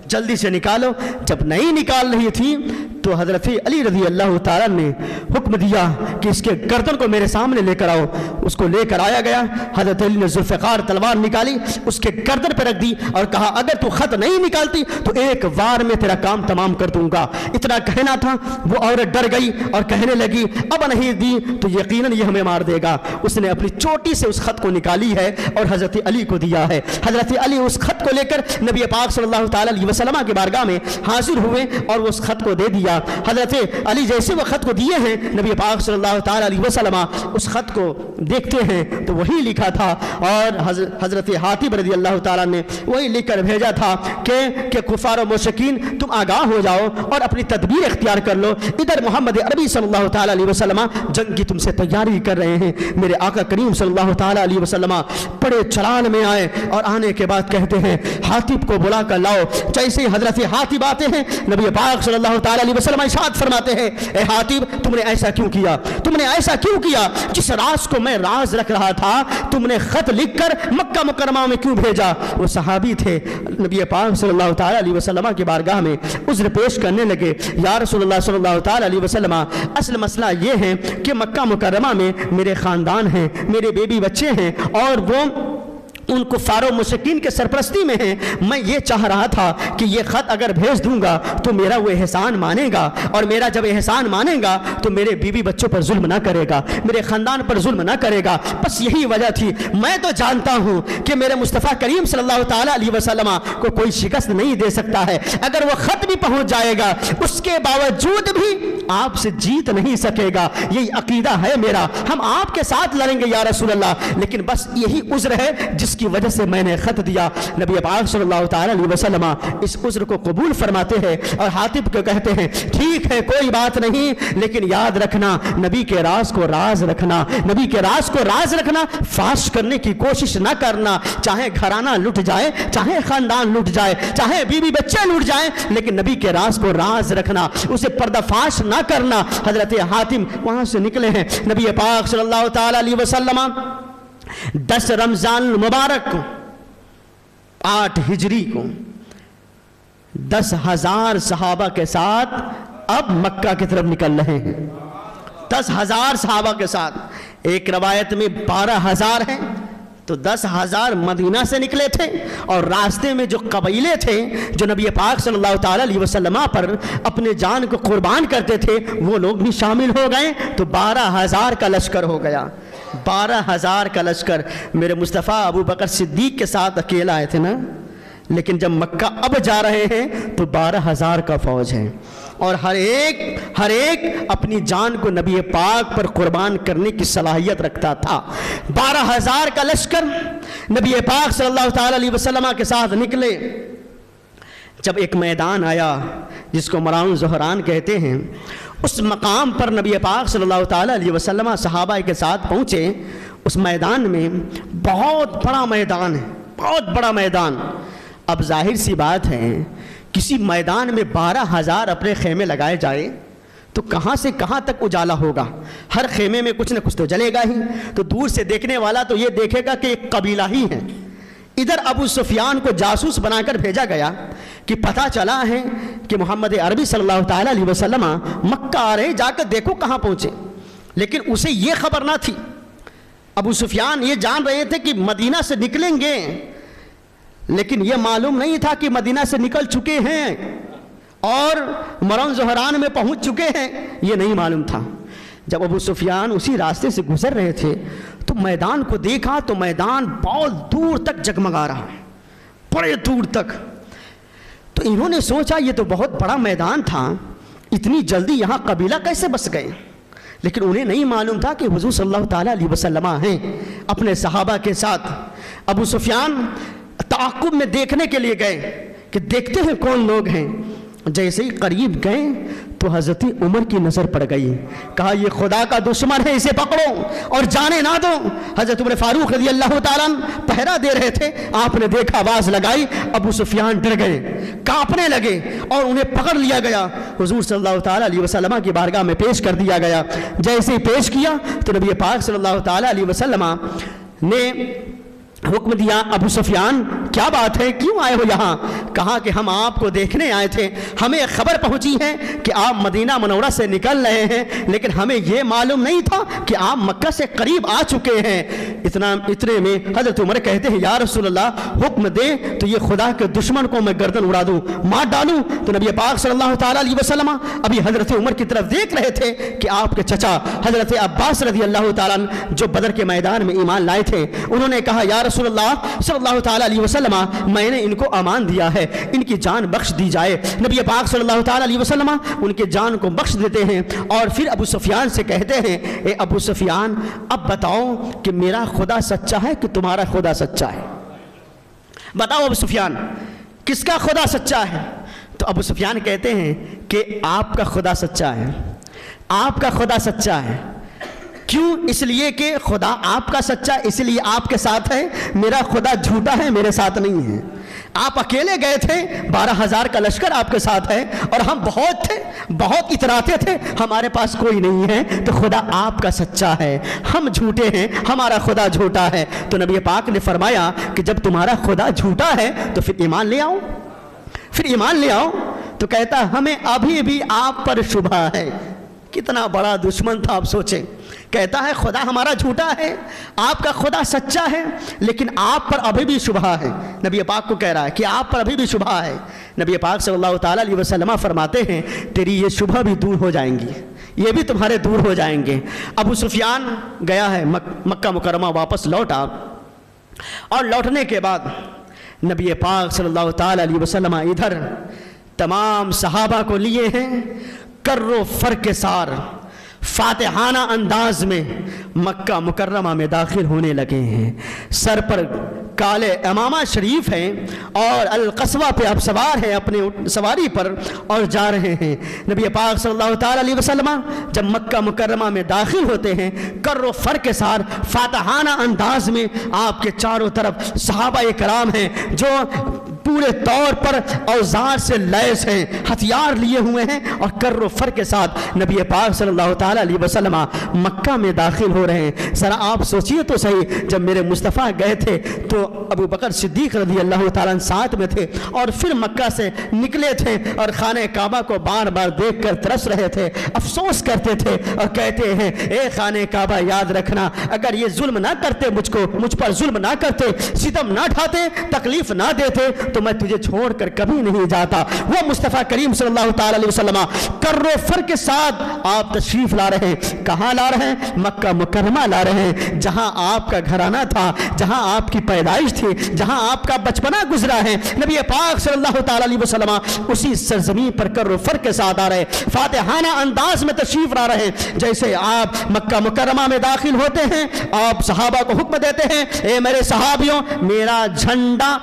جلدی سے نکالو۔ جب نہیں نکال رہی تھی تو حضرت علی رضی اللہ تعالیٰ نے حکم دیا کہ اس کے گردن کو میرے سامنے لے کر آؤ۔ اس کو لے کر آیا گیا۔ حضرت علی نے ذوالفقار تلوار نکالی، اس کے گردن پہ رکھ دی اور کہا اگر تو خط نہیں نکالتی تو ایک وار میں تیرا کام تمام کر دوں گا۔ اتنا کہنا تھا، وہ عورت ڈر گئی اور کہنے لگی اب نہیں دی تو یقیناً یہ ہمیں مار دے گا۔ اس نے اپنی چوٹی سے اس خط کو نکالی ہے اور حضرت علی کو دیا ہے۔ حضرت علی اس خط کو لے کر نبی پاک صلی اللہ تعالیٰ علیہ وسلم کی بارگاہ میں حاضر ہوئے اور اس خط کو دے دیا۔ حضرت علی جیسے وہ خط کو دیے ہیں، نبی پاک صلی اللہ تعالیٰ علیہ وسلم اس خط کو دیکھتے ہیں تو وہی لکھا تھا، اور حضرت حاتب رضی اللہ تعالیٰ نے وہی لکھ کر بھیجا تھا کہ کفار و مشرکین تم آگاہ ہو جاؤ اور اپنی تدبیر اختیار کر لو، ادھر محمد عربی صلی اللہ تعالیٰ علیہ وسلم جنگ کی تم سے تیاری کر رہے ہیں۔ میرے آقا کریم صلی اللہ تعالیٰ علیہ وسلم بڑے چلان میں آئے اور آنے کے بعد کہتے ہیں حاتب کو بلا کر لاؤ۔ جیسے حضرت حاتب آتے ہیں، نبی پاک صلی اللہ تعالیٰ علیہ وسلم ارشاد فرماتے ہیں اے حاتب تم نے ایسا کیوں کیا؟ تم نے ایسا کیوں کیا؟ جس راز کو میں راز رکھ رہا تھا تم نے خط لکھ کر مکہ مکرمہ میں کیوں بھیجا؟ وہ صحابی تھے، نبی پاک صلی اللہ تعالیٰ علیہ وسلم کی بارگاہ میں عذر پیش کرنے لگے، یا رسول اللہ صلی اللہ تعالیٰ علیہ وسلم اصل مسئلہ یہ ہے کہ مکہ مکرمہ میں میرے خاندان ہیں، میرے بیوی بچے ہیں اور وہ ان کفار و مشرکین کے سرپرستی میں ہیں۔ میں یہ چاہ رہا تھا کہ یہ خط اگر بھیج دوں گا تو میرا وہ احسان مانے گا، اور میرا جب احسان مانے گا تو میرے بیوی بچوں پر ظلم نہ کرے گا، میرے خاندان پر ظلم نہ کرے گا۔ بس یہی وجہ تھی۔ میں تو جانتا ہوں کہ میرے مصطفیٰ کریم صلی اللہ تعالیٰ علیہ وسلم کو کوئی شکست نہیں دے سکتا ہے، اگر وہ خط بھی پہنچ جائے گا اس کے باوجود بھی آپ سے جیت نہیں سکے گا۔ یہی عقیدہ ہے میرا، ہم آپ کے ساتھ لڑیں گے یا رسول اللہ، لیکن بس یہی عذر ہے جس کی وجہ سے میں نے خط دیا۔ نبی پاک صلی اللہ تعالیٰ علیہ وسلم اس عذر کو قبول فرماتے ہیں اور حاتب کو کہتے ہیں ٹھیک ہے کوئی بات نہیں، لیکن یاد رکھنا نبی کے راز کو راز رکھنا، نبی کے راز کو راز رکھنا، فاش کرنے کی کوشش نہ کرنا، چاہے گھرانہ لٹ جائے، چاہے خاندان لٹ جائے، چاہے بیوی بچے لٹ جائیں، لیکن نبی کے راز کو راز رکھنا، اسے پردہ فاش نہ کرنا۔ حضرت حاتم وہاں سے نکلے ہیں، نبی پاک صلی اللہ تعالیٰ علیہ وسلم 10 رمضان مبارک کو 8 ہجری کو 10,000 صحابہ کے ساتھ اب مکہ کی طرف نکل رہے ہیں۔ 10,000 صحابہ کے ساتھ، ایک روایت میں 12,000 ہیں، تو 10,000 مدینہ سے نکلے تھے اور راستے میں جو قبیلے تھے جو نبی پاک صلی اللہ تعالیٰ علیہ وسلم پر اپنے جان کو قربان کرتے تھے وہ لوگ بھی شامل ہو گئے، تو 12,000 کا لشکر ہو گیا۔ 12,000 کا لشکر میرے مصطفیٰ ابو بکر صدیق کے ساتھ اکیلا آئے تھے نا، لیکن جب مکہ اب جا رہے ہیں تو 12,000 کا فوج ہے، اور ہر ایک اپنی جان کو نبی پاک پر قربان کرنے کی صلاحیت رکھتا تھا۔ 12,000 کا لشکر نبی پاک صلی اللہ تعالیٰ علیہ وسلم کے ساتھ نکلے۔ جب ایک میدان آیا جس کو مراؤن زہران کہتے ہیں، اس مقام پر نبی پاک صلی اللہ تعالیٰ علیہ وسلم صحابہ کے ساتھ پہنچے۔ اس میدان میں بہت بڑا میدان ہے، بہت بڑا میدان۔ اب ظاہر سی بات ہے کسی میدان میں 12,000 اپنے خیمے لگائے جائے تو کہاں سے کہاں تک اجالا ہوگا، ہر خیمے میں کچھ نہ کچھ تو جلے گا ہی، تو دور سے دیکھنے والا تو یہ دیکھے گا کہ ایک قبیلہ ہی ہے۔ ادھر ابو سفیان کو جاسوس بنا کر بھیجا گیا کہ پتہ چلا ہے کہ محمد عربی صلی اللہ تعالیٰ علیہ وسلم مکہ آ رہے، جا کر دیکھو کہاں پہنچے، لیکن اسے یہ خبر نہ تھی۔ ابو سفیان یہ جان رہے تھے کہ مدینہ سے نکلیں گے، لیکن یہ معلوم نہیں تھا کہ مدینہ سے نکل چکے ہیں۔ اور مرون زہران میں پہنچ چکے ہیں، یہ نہیں معلوم تھا۔ جب ابو سفیان اسی راستے سے گزر رہے تھے تو میدان کو دیکھا تو میدان بہت دور تک جگمگا رہا ہے، بڑے دور تک۔ تو انہوں نے سوچا یہ تو بہت بڑا میدان تھا، اتنی جلدی یہاں قبیلہ کیسے بس گئے؟ لیکن انہیں نہیں معلوم تھا کہ حضور صلی اللہ تعالیٰ علیہ وسلم ہیں اپنے صحابہ کے ساتھ۔ ابو سفیان تعاقب میں دیکھنے کے لیے گئے کہ دیکھتے ہیں کون لوگ ہیں۔ جیسے ہی قریب گئے تو حضرت عمر کی نظر پڑ گئی، کہا یہ خدا کا دشمن ہے، اسے پکڑو اور جانے نہ دو۔ حضرت عمر فاروق رضی اللہ تعالیٰ پہرا دے رہے تھے، آپ نے دیکھا، آواز لگائی، ابو سفیان ڈر گئے، کانپنے لگے اور انہیں پکڑ لیا گیا، حضور صلی اللہ تعالیٰ علیہ وسلم کی بارگاہ میں پیش کر دیا گیا۔ جیسے ہی پیش کیا تو نبی پاک صلی اللہ تعالیٰ علیہ وسلم نے حکم دیا، ابو سفیان کیا بات ہے، کیوں آئے ہو یہاں؟ کہا کہ ہم آپ کو دیکھنے آئے تھے، ہمیں خبر پہنچی ہے کہ آپ مدینہ منورہ سے نکل رہے ہیں، لیکن ہمیں یہ معلوم نہیں تھا کہ آپ مکہ سے قریب آ چکے ہیں۔ اتنے میں حضرت عمر کہتے ہیں یا رسول اللہ حکم دے تو یہ خدا کے دشمن کو میں گردن اڑا دوں، مار ڈالوں۔ تو نبی پاک صلی اللہ تعالیٰ علیہ وسلم ابھی حضرت عمر کی طرف دیکھ رہے تھے کہ آپ کے چچا حضرت عباس رضی اللہ تعالیٰ جو بدر کے میدان میں ایمان لائے تھے، انہوں نے کہا یا رسول اللہ صلی اللہ تعالیٰ علیہ وسلم میں نے ان کو امان دیا ہے، ان کی جان بخش دی جائے۔ نبی پاک صلی اللہ تعالیٰ علیہ وسلم ان کے جان کو بخش دیتے ہیں اور پھر ابو سفیان سے کہتے ہیں اے ابو سفیان اب بتاؤ کہ میرا خدا سچا ہے کہ تمہارا خدا سچا ہے؟ بتاؤ ابو سفیان کس کا خدا سچا ہے؟ تو ابو سفیان کہتے ہیں کہ آپ کا خدا سچا ہے، آپ کا خدا سچا ہے۔ کیوں؟ اس لیے کہ خدا آپ کا سچا اس لیے آپ کے ساتھ ہے، میرا خدا جھوٹا ہے، میرے ساتھ نہیں ہے۔ آپ اکیلے گئے تھے، 12,000 کا لشکر آپ کے ساتھ ہے اور ہم بہت تھے، بہت اتراتے تھے، ہمارے پاس کوئی نہیں ہے، تو خدا آپ کا سچا ہے، ہم جھوٹے ہیں، ہمارا خدا جھوٹا ہے۔ تو نبی پاک نے فرمایا کہ جب تمہارا خدا جھوٹا ہے تو پھر ایمان لے آؤ، پھر ایمان لے آؤ۔ تو کہتا ہمیں ابھی بھی آپ پر شبہ ہے۔ کتنا بڑا دشمن تھا آپ سوچیں، کہتا ہے خدا ہمارا جھوٹا ہے، آپ کا خدا سچا ہے، لیکن آپ پر ابھی بھی شبہ ہے۔ نبی پاک کو کہہ رہا ہے کہ آپ پر ابھی بھی شبہ ہے۔ نبی پاک صلی اللہ تعالیٰ علیہ وسلم فرماتے ہیں تیری یہ شبہ بھی دور ہو جائیں گی، یہ بھی تمہارے دور ہو جائیں گے۔ ابو سفیان گیا ہے مکہ مکرمہ، واپس لوٹا اور لوٹنے کے بعد نبی پاک صلی اللہ تعالیٰ علیہ وسلم ادھر تمام صحابہ کو لیے ہیں، کر و فر کے سار فاتحانہ انداز میں مکہ مکرمہ میں داخل ہونے لگے ہیں۔ سر پر کالے امامہ شریف ہیں اور القصوہ پہ اب سوار ہیں، اپنے سواری پر اور جا رہے ہیں۔ نبی پاک صلی اللہ تعالیٰ علیہ وسلم جب مکہ مکرمہ میں داخل ہوتے ہیں، کر و فر کے ساتھ فاتحانہ انداز میں آپ کے چاروں طرف صحابہ کرام ہیں جو پورے طور پر اوزار سے لیس ہیں، ہتھیار لیے ہوئے ہیں اور کر و فر کے ساتھ نبی پاک صلی اللہ تعالیٰ علیہ وسلم مکہ میں داخل ہو رہے ہیں۔ ذرا آپ سوچئے تو صحیح، جب میرے مصطفیٰ گئے تھے تو ابو بکر صدیق رضی اللہ تعالیٰ ساتھ میں تھے اور پھر مکہ سے نکلے تھے اور خانہ کعبہ کو بار بار دیکھ کر ترس رہے تھے، افسوس کرتے تھے اور کہتے ہیں اے خانہ کعبہ یاد رکھنا، اگر یہ ظلم نہ کرتے مجھ پر ظلم نہ کرتے، ستم نہ ڈھاتے، تکلیف نہ دیتے تو میں تجھے چھوڑ کر کبھی نہیں جاتا۔ وہ مصطفیٰ کریم صلی اللہ تعالیٰ علیہ وسلم کر و فر کے ساتھ آپ تشریف لا رہے ہیں۔ کہاں لا رہے ہیں؟ مکہ مکرمہ لا رہے ہیں، جہاں آپ کا گھرانہ تھا، جہاں آپ کی پیدائش تھی، جہاں آپ کا بچپنا گزرا ہے۔ نبی پاک صلی اللہ تعالیٰ علیہ وسلم اسی سرزمین پر کر و فر کے ساتھ آ رہے، فاتحانہ انداز میں تشریف لا رہے ہیں۔ جیسے آپ مکہ مکرمہ میں داخل ہوتے ہیں، آپ صحابہ کو حکم دیتے ہیں اے میرے صحابیوں، میرا جھنڈا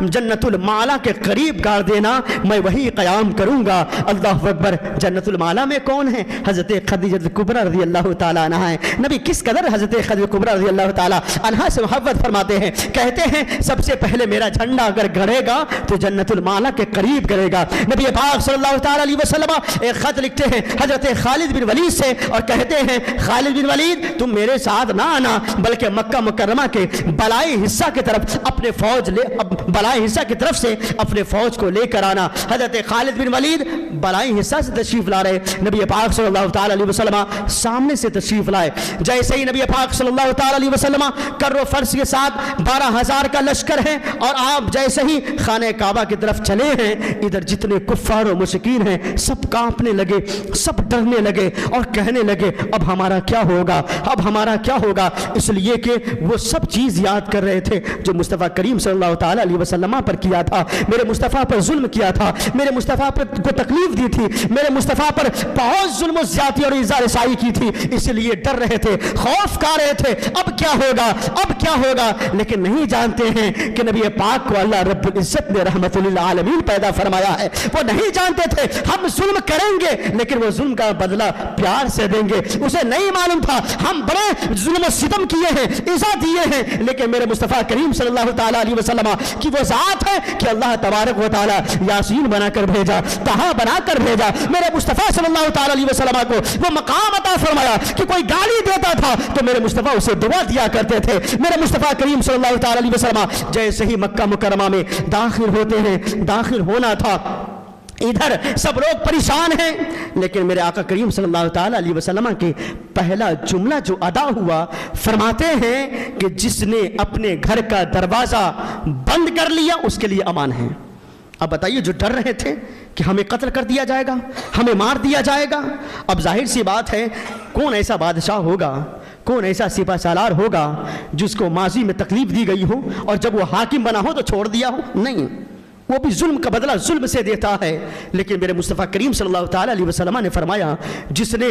جنت المعلا کے قریب گاڑ دینا، میں وہی قیام کروں گا۔ اللہ اکبر۔ جنت المعلا میں کون ہے؟ حضرت خدیجہ کبریٰ رضی اللہ تعالیٰ عنہ ہے۔ نبی کس قدر حضرت خدیجہ کبریٰ رضی اللہ تعالیٰ عنہ سے محبت فرماتے ہیں، کہتے ہیں سب سے پہلے میرا جھنڈا اگر گڑے گا تو جنت المعلا کے قریب گڑے گا۔ نبی پاک صلی اللہ تعالیٰ علیہ وسلم ایک خط لکھتے ہیں حضرت خالد بن ولید سے اور کہتے ہیں خالد بن ولید تم میرے ساتھ نہ آنا، بلکہ مکہ مکرمہ کے بلائی حصہ کی طرف اپنے فوج بلائی حصہ کی طرف سے اپنے فوج کو لے کر آنا۔ حضرت خالد بن ولید بلائی حصہ سے تشریف لا رہے، نبی پاک صلی اللہ تعالی علیہ وسلم سامنے سے تشریف لائے۔ جیسے ہی نبی پاک صلی اللہ تعالی علیہ وسلم کر و فرض کے ساتھ 12,000 کا لشکر ہے اور آپ جیسے ہی خانہ کعبہ کی طرف چلے ہیں، ادھر جتنے کفار و مشرکین ہیں سب کانپنے لگے، سب ڈرنے لگے اور کہنے لگے اب ہمارا کیا ہوگا، اب ہمارا کیا ہوگا، اس لیے کہ وہ سب چیز یاد کر رہے تھے جو مصطفیٰ کریم صلی اللہ تعالی علیہ وسلم پر کیا تھا۔ میرے مصطفیٰ پر ظلم کیا تھا، میرے مصطفیٰ پر کو تکلیف دی تھی، میرے مصطفیٰ پر بہت ظلم و زیادتی اور ایذا رسائی کی تھی، اس لیے ڈر رہے تھے، خوف کھا رہے تھے اب کیا ہوگا، اب کیا ہوگا، لیکن نہیں جانتے ہیں کہ نبی پاک کو اللہ رب العزت نے رحمت للعالمین پیدا فرمایا ہے۔ وہ نہیں جانتے تھے ہم ظلم کریں گے لیکن وہ ظلم کا بدلہ پیار سے دیں گے، اسے نہیں معلوم تھا ہم بڑے ظلم و ستم کیے ہیں، ایذا دیے ہیں، لیکن میرے مصطفیٰ کریم صلی اللہ تعالی علیہ وسلم کی وہ ذات ہے کہ اللہ تبارک و تعالی یاسین بنا کر بھیجا، طہا بنا کر بھیجا، میرے مصطفیٰ صلی اللہ تعالی علیہ وسلم کو وہ مقام عطا فرمایا کہ کوئی گالی دیتا تھا تو میرے مصطفیٰ اسے دعا دیا کرتے تھے۔ میرے مصطفیٰ کریم صلی اللہ تعالی علیہ وسلم جیسے ہی مکہ مکرمہ میں داخل ہوتے ہیں، داخل ہونا تھا، ادھر سب لوگ پریشان ہیں، لیکن میرے آقا کریم صلی اللہ تعالی علیہ وسلم کے پہلا جملہ جو ادا ہوا، فرماتے ہیں کہ جس نے اپنے گھر کا دروازہ بند کر لیا اس کے لیے امان ہے۔ اب بتائیے جو ڈر رہے تھے کہ ہمیں قتل کر دیا جائے گا، ہمیں مار دیا جائے گا، اب ظاہر سی بات ہے کون ایسا بادشاہ ہوگا، کون ایسا سپہ سالار ہوگا جس کو ماضی میں تکلیف دی گئی ہو اور جب وہ حاکم بنا ہو تو چھوڑ دیا ہو؟ نہیں، وہ بھی ظلم کا بدلہ ظلم سے دیتا ہے۔ لیکن میرے مصطفیٰ کریم صلی اللہ تعالی علیہ وسلم نے فرمایا جس نے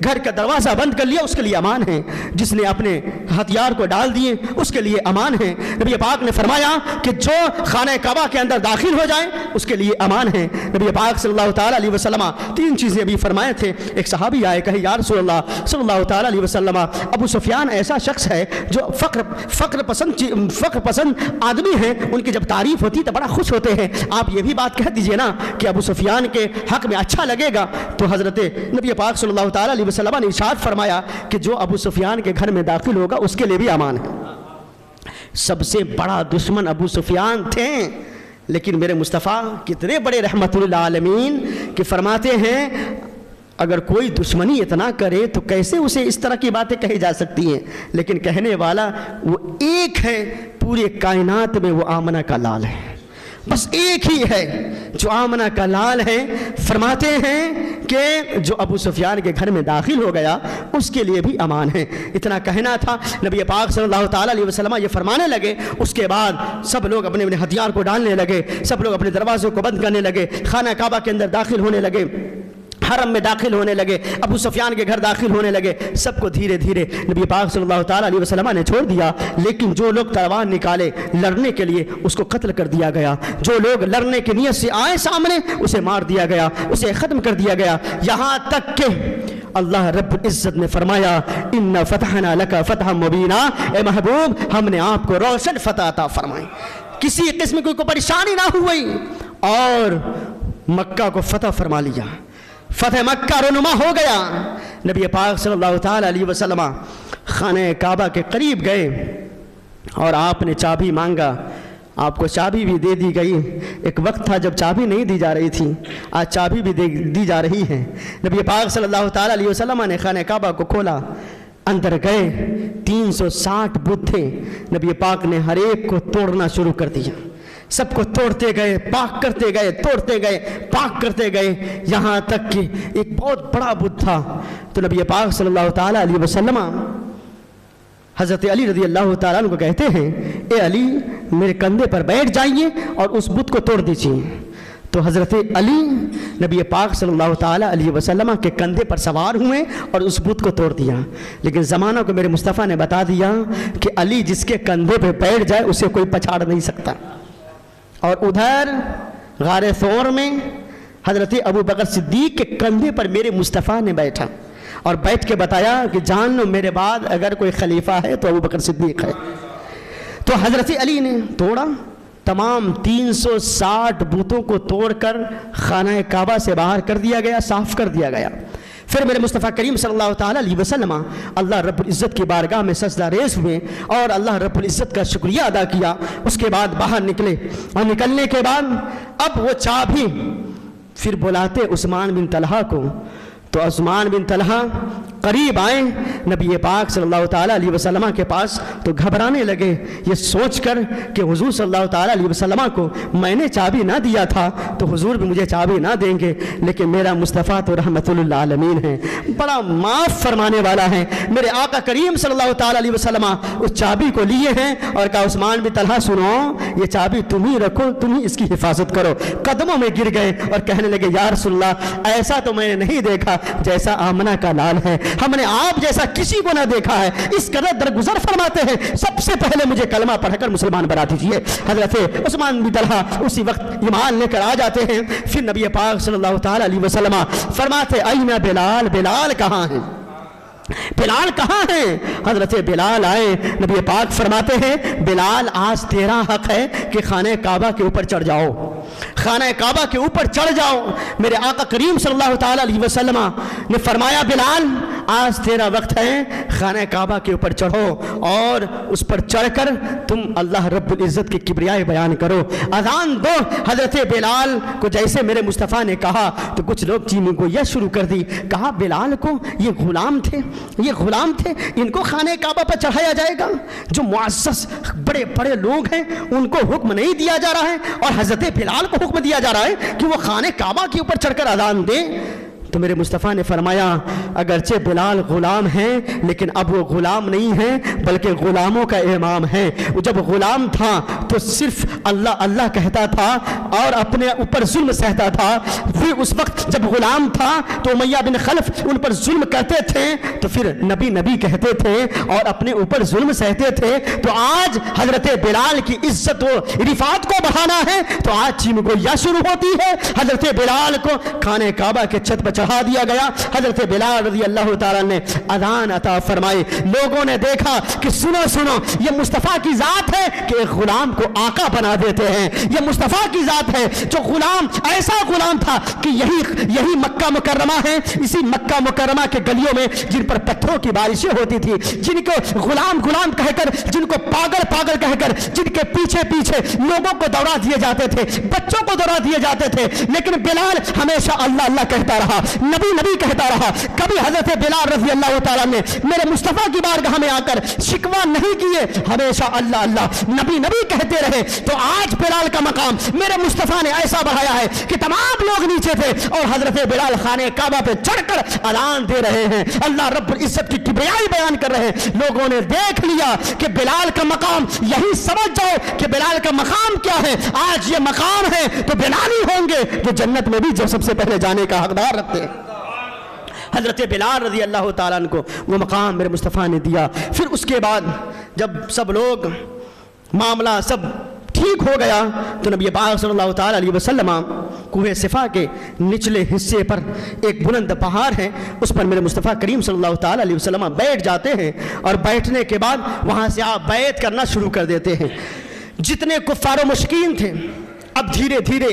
گھر کا دروازہ بند کر لیا اس کے لیے امان ہے، جس نے اپنے ہتھیار کو ڈال دیے اس کے لیے امان ہے۔ نبی پاک نے فرمایا کہ جو خانہ کعبہ کے اندر داخل ہو جائے اس کے لیے امان ہے۔ نبی پاک صلی اللہ تعالی علیہ وسلم 3 چیزیں بھی فرمائے تھے۔ ایک صحابی آئے کہے یا رسول اللہ صلی اللہ تعالی علیہ وسلم ابو سفیان ایسا شخص ہے جو فقر پسند آدمی ہے، ان کی جب تعریف ہوتی تو بڑا خوش ہوتے ہیں، آپ یہ بھی بات کہہ دیجئے نا کہ ابو سفیان کے حق میں اچھا لگے گا۔ تو حضرت نبی پاک صلی اللہ تعالی علیہ وسلم نے ارشاد فرمایا کہ جو ابو سفیان کے گھر میں داخل ہوگا اس کے لیے بھی امان ہے۔ سب سے بڑا دشمن ابو سفیان تھے، لیکن میرے مصطفیٰ کتنے بڑے رحمت للعالمین کہ فرماتے ہیں اگر کوئی دشمنی اتنا کرے تو کیسے اسے اس طرح کی باتیں کہی جا سکتی ہیں، لیکن کہنے والا وہ ایک ہے، پورے کائنات میں وہ آمنہ کا لال ہے، بس ایک ہی ہے جو آمنہ کا لال ہے۔ فرماتے ہیں کہ جو ابو سفیان کے گھر میں داخل ہو گیا اس کے لیے بھی امان ہے۔ اتنا کہنا تھا، نبی پاک صلی اللہ تعالی علیہ وسلم یہ فرمانے لگے، اس کے بعد سب لوگ اپنے اپنے ہتھیار کو ڈالنے لگے، سب لوگ اپنے دروازوں کو بند کرنے لگے، خانہ کعبہ کے اندر داخل ہونے لگے، حرم میں داخل ہونے لگے، ابو سفیان کے گھر داخل ہونے لگے۔ سب کو دھیرے دھیرے نبی پاک صلی اللہ تعالی علیہ وسلم نے چھوڑ دیا، لیکن جو لوگ تلوار نکالے لڑنے کے لیے اس کو قتل کر دیا گیا، جو لوگ لڑنے کی نیت سے آئے سامنے اسے مار دیا گیا، اسے ختم کر دیا گیا، یہاں تک کہ اللہ رب العزت نے فرمایا ان فتحنا لک فتحا مبینا، اے محبوب ہم نے آپ کو روشن فتح عطا فرمائی، کسی قسم کی کوئی پریشانی نہ ہوئی اور مکہ کو فتح فرما لیا، فتح مکہ رونما ہو گیا۔ نبی پاک صلی اللہ تعالی علیہ وسلم خانہ کعبہ کے قریب گئے اور آپ نے چابی مانگا، آپ کو چابی بھی دے دی گئی۔ ایک وقت تھا جب چابی نہیں دی جا رہی تھی، آج چابی بھی دی جا رہی ہے۔ نبی پاک صلی اللہ تعالی علیہ وسلم نے خانہ کعبہ کو کھولا، اندر گئے، 360 بت تھے، نبی پاک نے ہر ایک کو توڑنا شروع کر دیا، سب کو توڑتے گئے، پاک کرتے گئے، توڑتے گئے، پاک کرتے گئے، یہاں تک کہ ایک بہت بڑا بت تھا۔ تو نبی پاک صلی اللہ تعالی علیہ وسلم حضرت علی رضی اللہ تعالیٰ عنہ کو کہتے ہیں اے علی میرے کندھے پر بیٹھ جائیے اور اس بت کو توڑ دیجیے۔ تو حضرت علی نبی پاک صلی اللہ تعالی علیہ وسلم کے کندھے پر سوار ہوئے اور اس بت کو توڑ دیا، لیکن زمانہ کو میرے مصطفیٰ نے بتا دیا کہ علی جس کے کندھے پہ بیٹھ جائے اسے کوئی پچھاڑ نہیں سکتا۔ اور ادھر غار ثور میں حضرت ابو بکر صدیق کے کندھے پر میرے مصطفیٰ نے بیٹھا اور بیٹھ کے بتایا کہ جان لو میرے بعد اگر کوئی خلیفہ ہے تو ابو بکر صدیق ہے۔ تو حضرت علی نے توڑا، تمام 360 بتوں کو توڑ کر خانہ کعبہ سے باہر کر دیا گیا، صاف کر دیا گیا۔ پھر میرے مصطفیٰ کریم صلی اللہ تعالیٰ علیہ وسلم اللہ رب العزت کی بارگاہ میں سجدہ ریز ہوئے اور اللہ رب العزت کا شکریہ ادا کیا. اس کے بعد باہر نکلے اور نکلنے کے بعد اب وہ چابی پھر بلاتے عثمان بن طلحہ کو. تو عثمان بن طلحہ قریب آئے نبی پاک صلی اللہ تعالیٰ علیہ وسلم کے پاس تو گھبرانے لگے یہ سوچ کر کہ حضور صلی اللہ تعالیٰ علیہ وسلم کو میں نے چابی نہ دیا تھا تو حضور بھی مجھے چابی نہ دیں گے, لیکن میرا مصطفیٰ تو رحمت للعالمین ہے, بڑا معاف فرمانے والا ہے. میرے آقا کریم صلی اللہ تعالیٰ علیہ وسلم اس چابی کو لیے ہیں اور کہا عثمان بن طلحہ سنو یہ چابی تم ہی رکھو, تم ہی اس کی حفاظت کرو. قدموں میں گر گئے اور کہنے لگے یا رسول اللہ ایسا تو میں نے نہیں دیکھا جیسا آمنہ کا لال ہے, ہم نے آپ جیسا کسی کو نہ دیکھا ہے. اس قدر درگزر فرماتے ہیں سب سے پہلے مجھے کلمہ پڑھ کر مسلمان بنا دیجیے. حضرت عثمان بن طلحہ اسی وقت ایمان لے کر آ جاتے ہیں. پھر نبی پاک صلی اللہ تعالیٰ علیہ وسلم فرماتے اینا بلال, بلال کہاں ہیں, بلال کہاں ہیں؟ حضرت بلال آئے, نبی پاک فرماتے ہیں بلال آج تیرا حق ہے کہ خانہ کعبہ کے اوپر چڑھ جاؤ, خانہ کعبہ کے اوپر چڑھ جاؤ. میرے آقا کریم صلی اللہ تعالیٰ علیہ وسلم نے فرمایا بلال آج تیرا وقت ہے, خانہ کعبہ کے اوپر چڑھو اور اس پر چڑھ کر تم اللہ رب العزت کی کبریائی بیان کرو, اذان دو. حضرت بلال کو جیسے میرے مصطفیٰ نے کہا تو کچھ لوگ چینی کو یہ شروع کر دی, کہا بلال کو یہ غلام تھے, یہ غلام تھے, ان کو خانہ کعبہ پر چڑھایا جائے گا؟ جو معزز بڑے بڑے لوگ ہیں ان کو حکم نہیں دیا جا رہا ہے اور حضرت بلال کو حکم دیا جا رہا ہے کہ وہ خانہ کعبہ کے اوپر چڑھ کر اذان دیں. تو میرے مصطفیٰ نے فرمایا اگرچہ بلال غلام ہیں لیکن اب وہ غلام نہیں ہیں بلکہ غلاموں کا امام ہے. وہ جب غلام تھا تو صرف اللہ اللہ کہتا تھا اور اپنے اوپر ظلم سہتا تھا. پھر اس وقت جب غلام تھا تو امیہ بن خلف ان پر ظلم کرتے تھے تو پھر نبی نبی کہتے تھے اور اپنے اوپر ظلم سہتے تھے. تو آج حضرت بلال کی عزت و رفعت کو بڑھانا ہے تو آج چین گویا شروع ہوتی ہے. حضرت بلال کو خانہ کعبہ کے چھت پر چڑھا دیا گیا. حضرت بلال رضی اللہ تعالیٰ نے اذان عطا فرمائی. لوگوں نے دیکھا کہ سنو سنو یہ مصطفیٰ کی ذات ہے کہ ایک غلام کو آقا بنا دیتے ہیں. یہ مصطفیٰ کی ذات ہے جو غلام ایسا غلام تھا کہ یہی مکہ مکرمہ ہے, اسی مکہ مکرمہ کے گلیوں میں جن پر پتھروں کی بارشیں ہوتی تھی, جن کو غلام غلام کہہ کر, جن کو پاگل پاگل کہہ کر, جن کے پیچھے پیچھے لوگوں کو دوڑا دیے جاتے تھے, بچوں کو دوڑا دیے جاتے تھے, لیکن بلال ہمیشہ اللہ اللہ کہتا رہا, نبی نبی کہتا رہا. کبھی حضرت بلال رضی اللہ تعالیٰ نے میرے مصطفیٰ کی بارگاہ میں آ کر شکوہ نہیں کیے, ہمیشہ اللہ اللہ نبی نبی کہتے رہے. تو آج بلال کا مقام میرے مصطفیٰ نے ایسا بڑھایا ہے کہ تمام لوگ نیچے تھے اور حضرت بلال خانہ کعبہ پہ چڑھ کر اذان دے رہے ہیں, اللہ رب العزت کی کبریائی بیان کر رہے ہیں. لوگوں نے دیکھ لیا کہ بلال کا مقام, یہی سمجھ جاؤ کہ بلال کا مقام کیا ہے. آج یہ مقام ہے تو بلال ہی ہوں گے جو جنت میں بھی جو سب سے پہلے جانے کا حقدار رکھتے ہیں. حضرت بلال رضی اللہ تعالیٰ عنہ کو وہ مقام میرے مصطفیٰ نے دیا. پھر اس کے بعد جب سب لوگ معاملہ سب ٹھیک ہو گیا تو نبی پاک صلی اللہ تعالیٰ علیہ وسلم کوہ صفا کے نچلے حصے پر ایک بلند پہاڑ ہے, اس پر میرے مصطفیٰ کریم صلی اللہ تعالیٰ علیہ وسلم بیٹھ جاتے ہیں اور بیٹھنے کے بعد وہاں سے آپ بیعت کرنا شروع کر دیتے ہیں. جتنے کفار و مشرکین تھے اب دھیرے دھیرے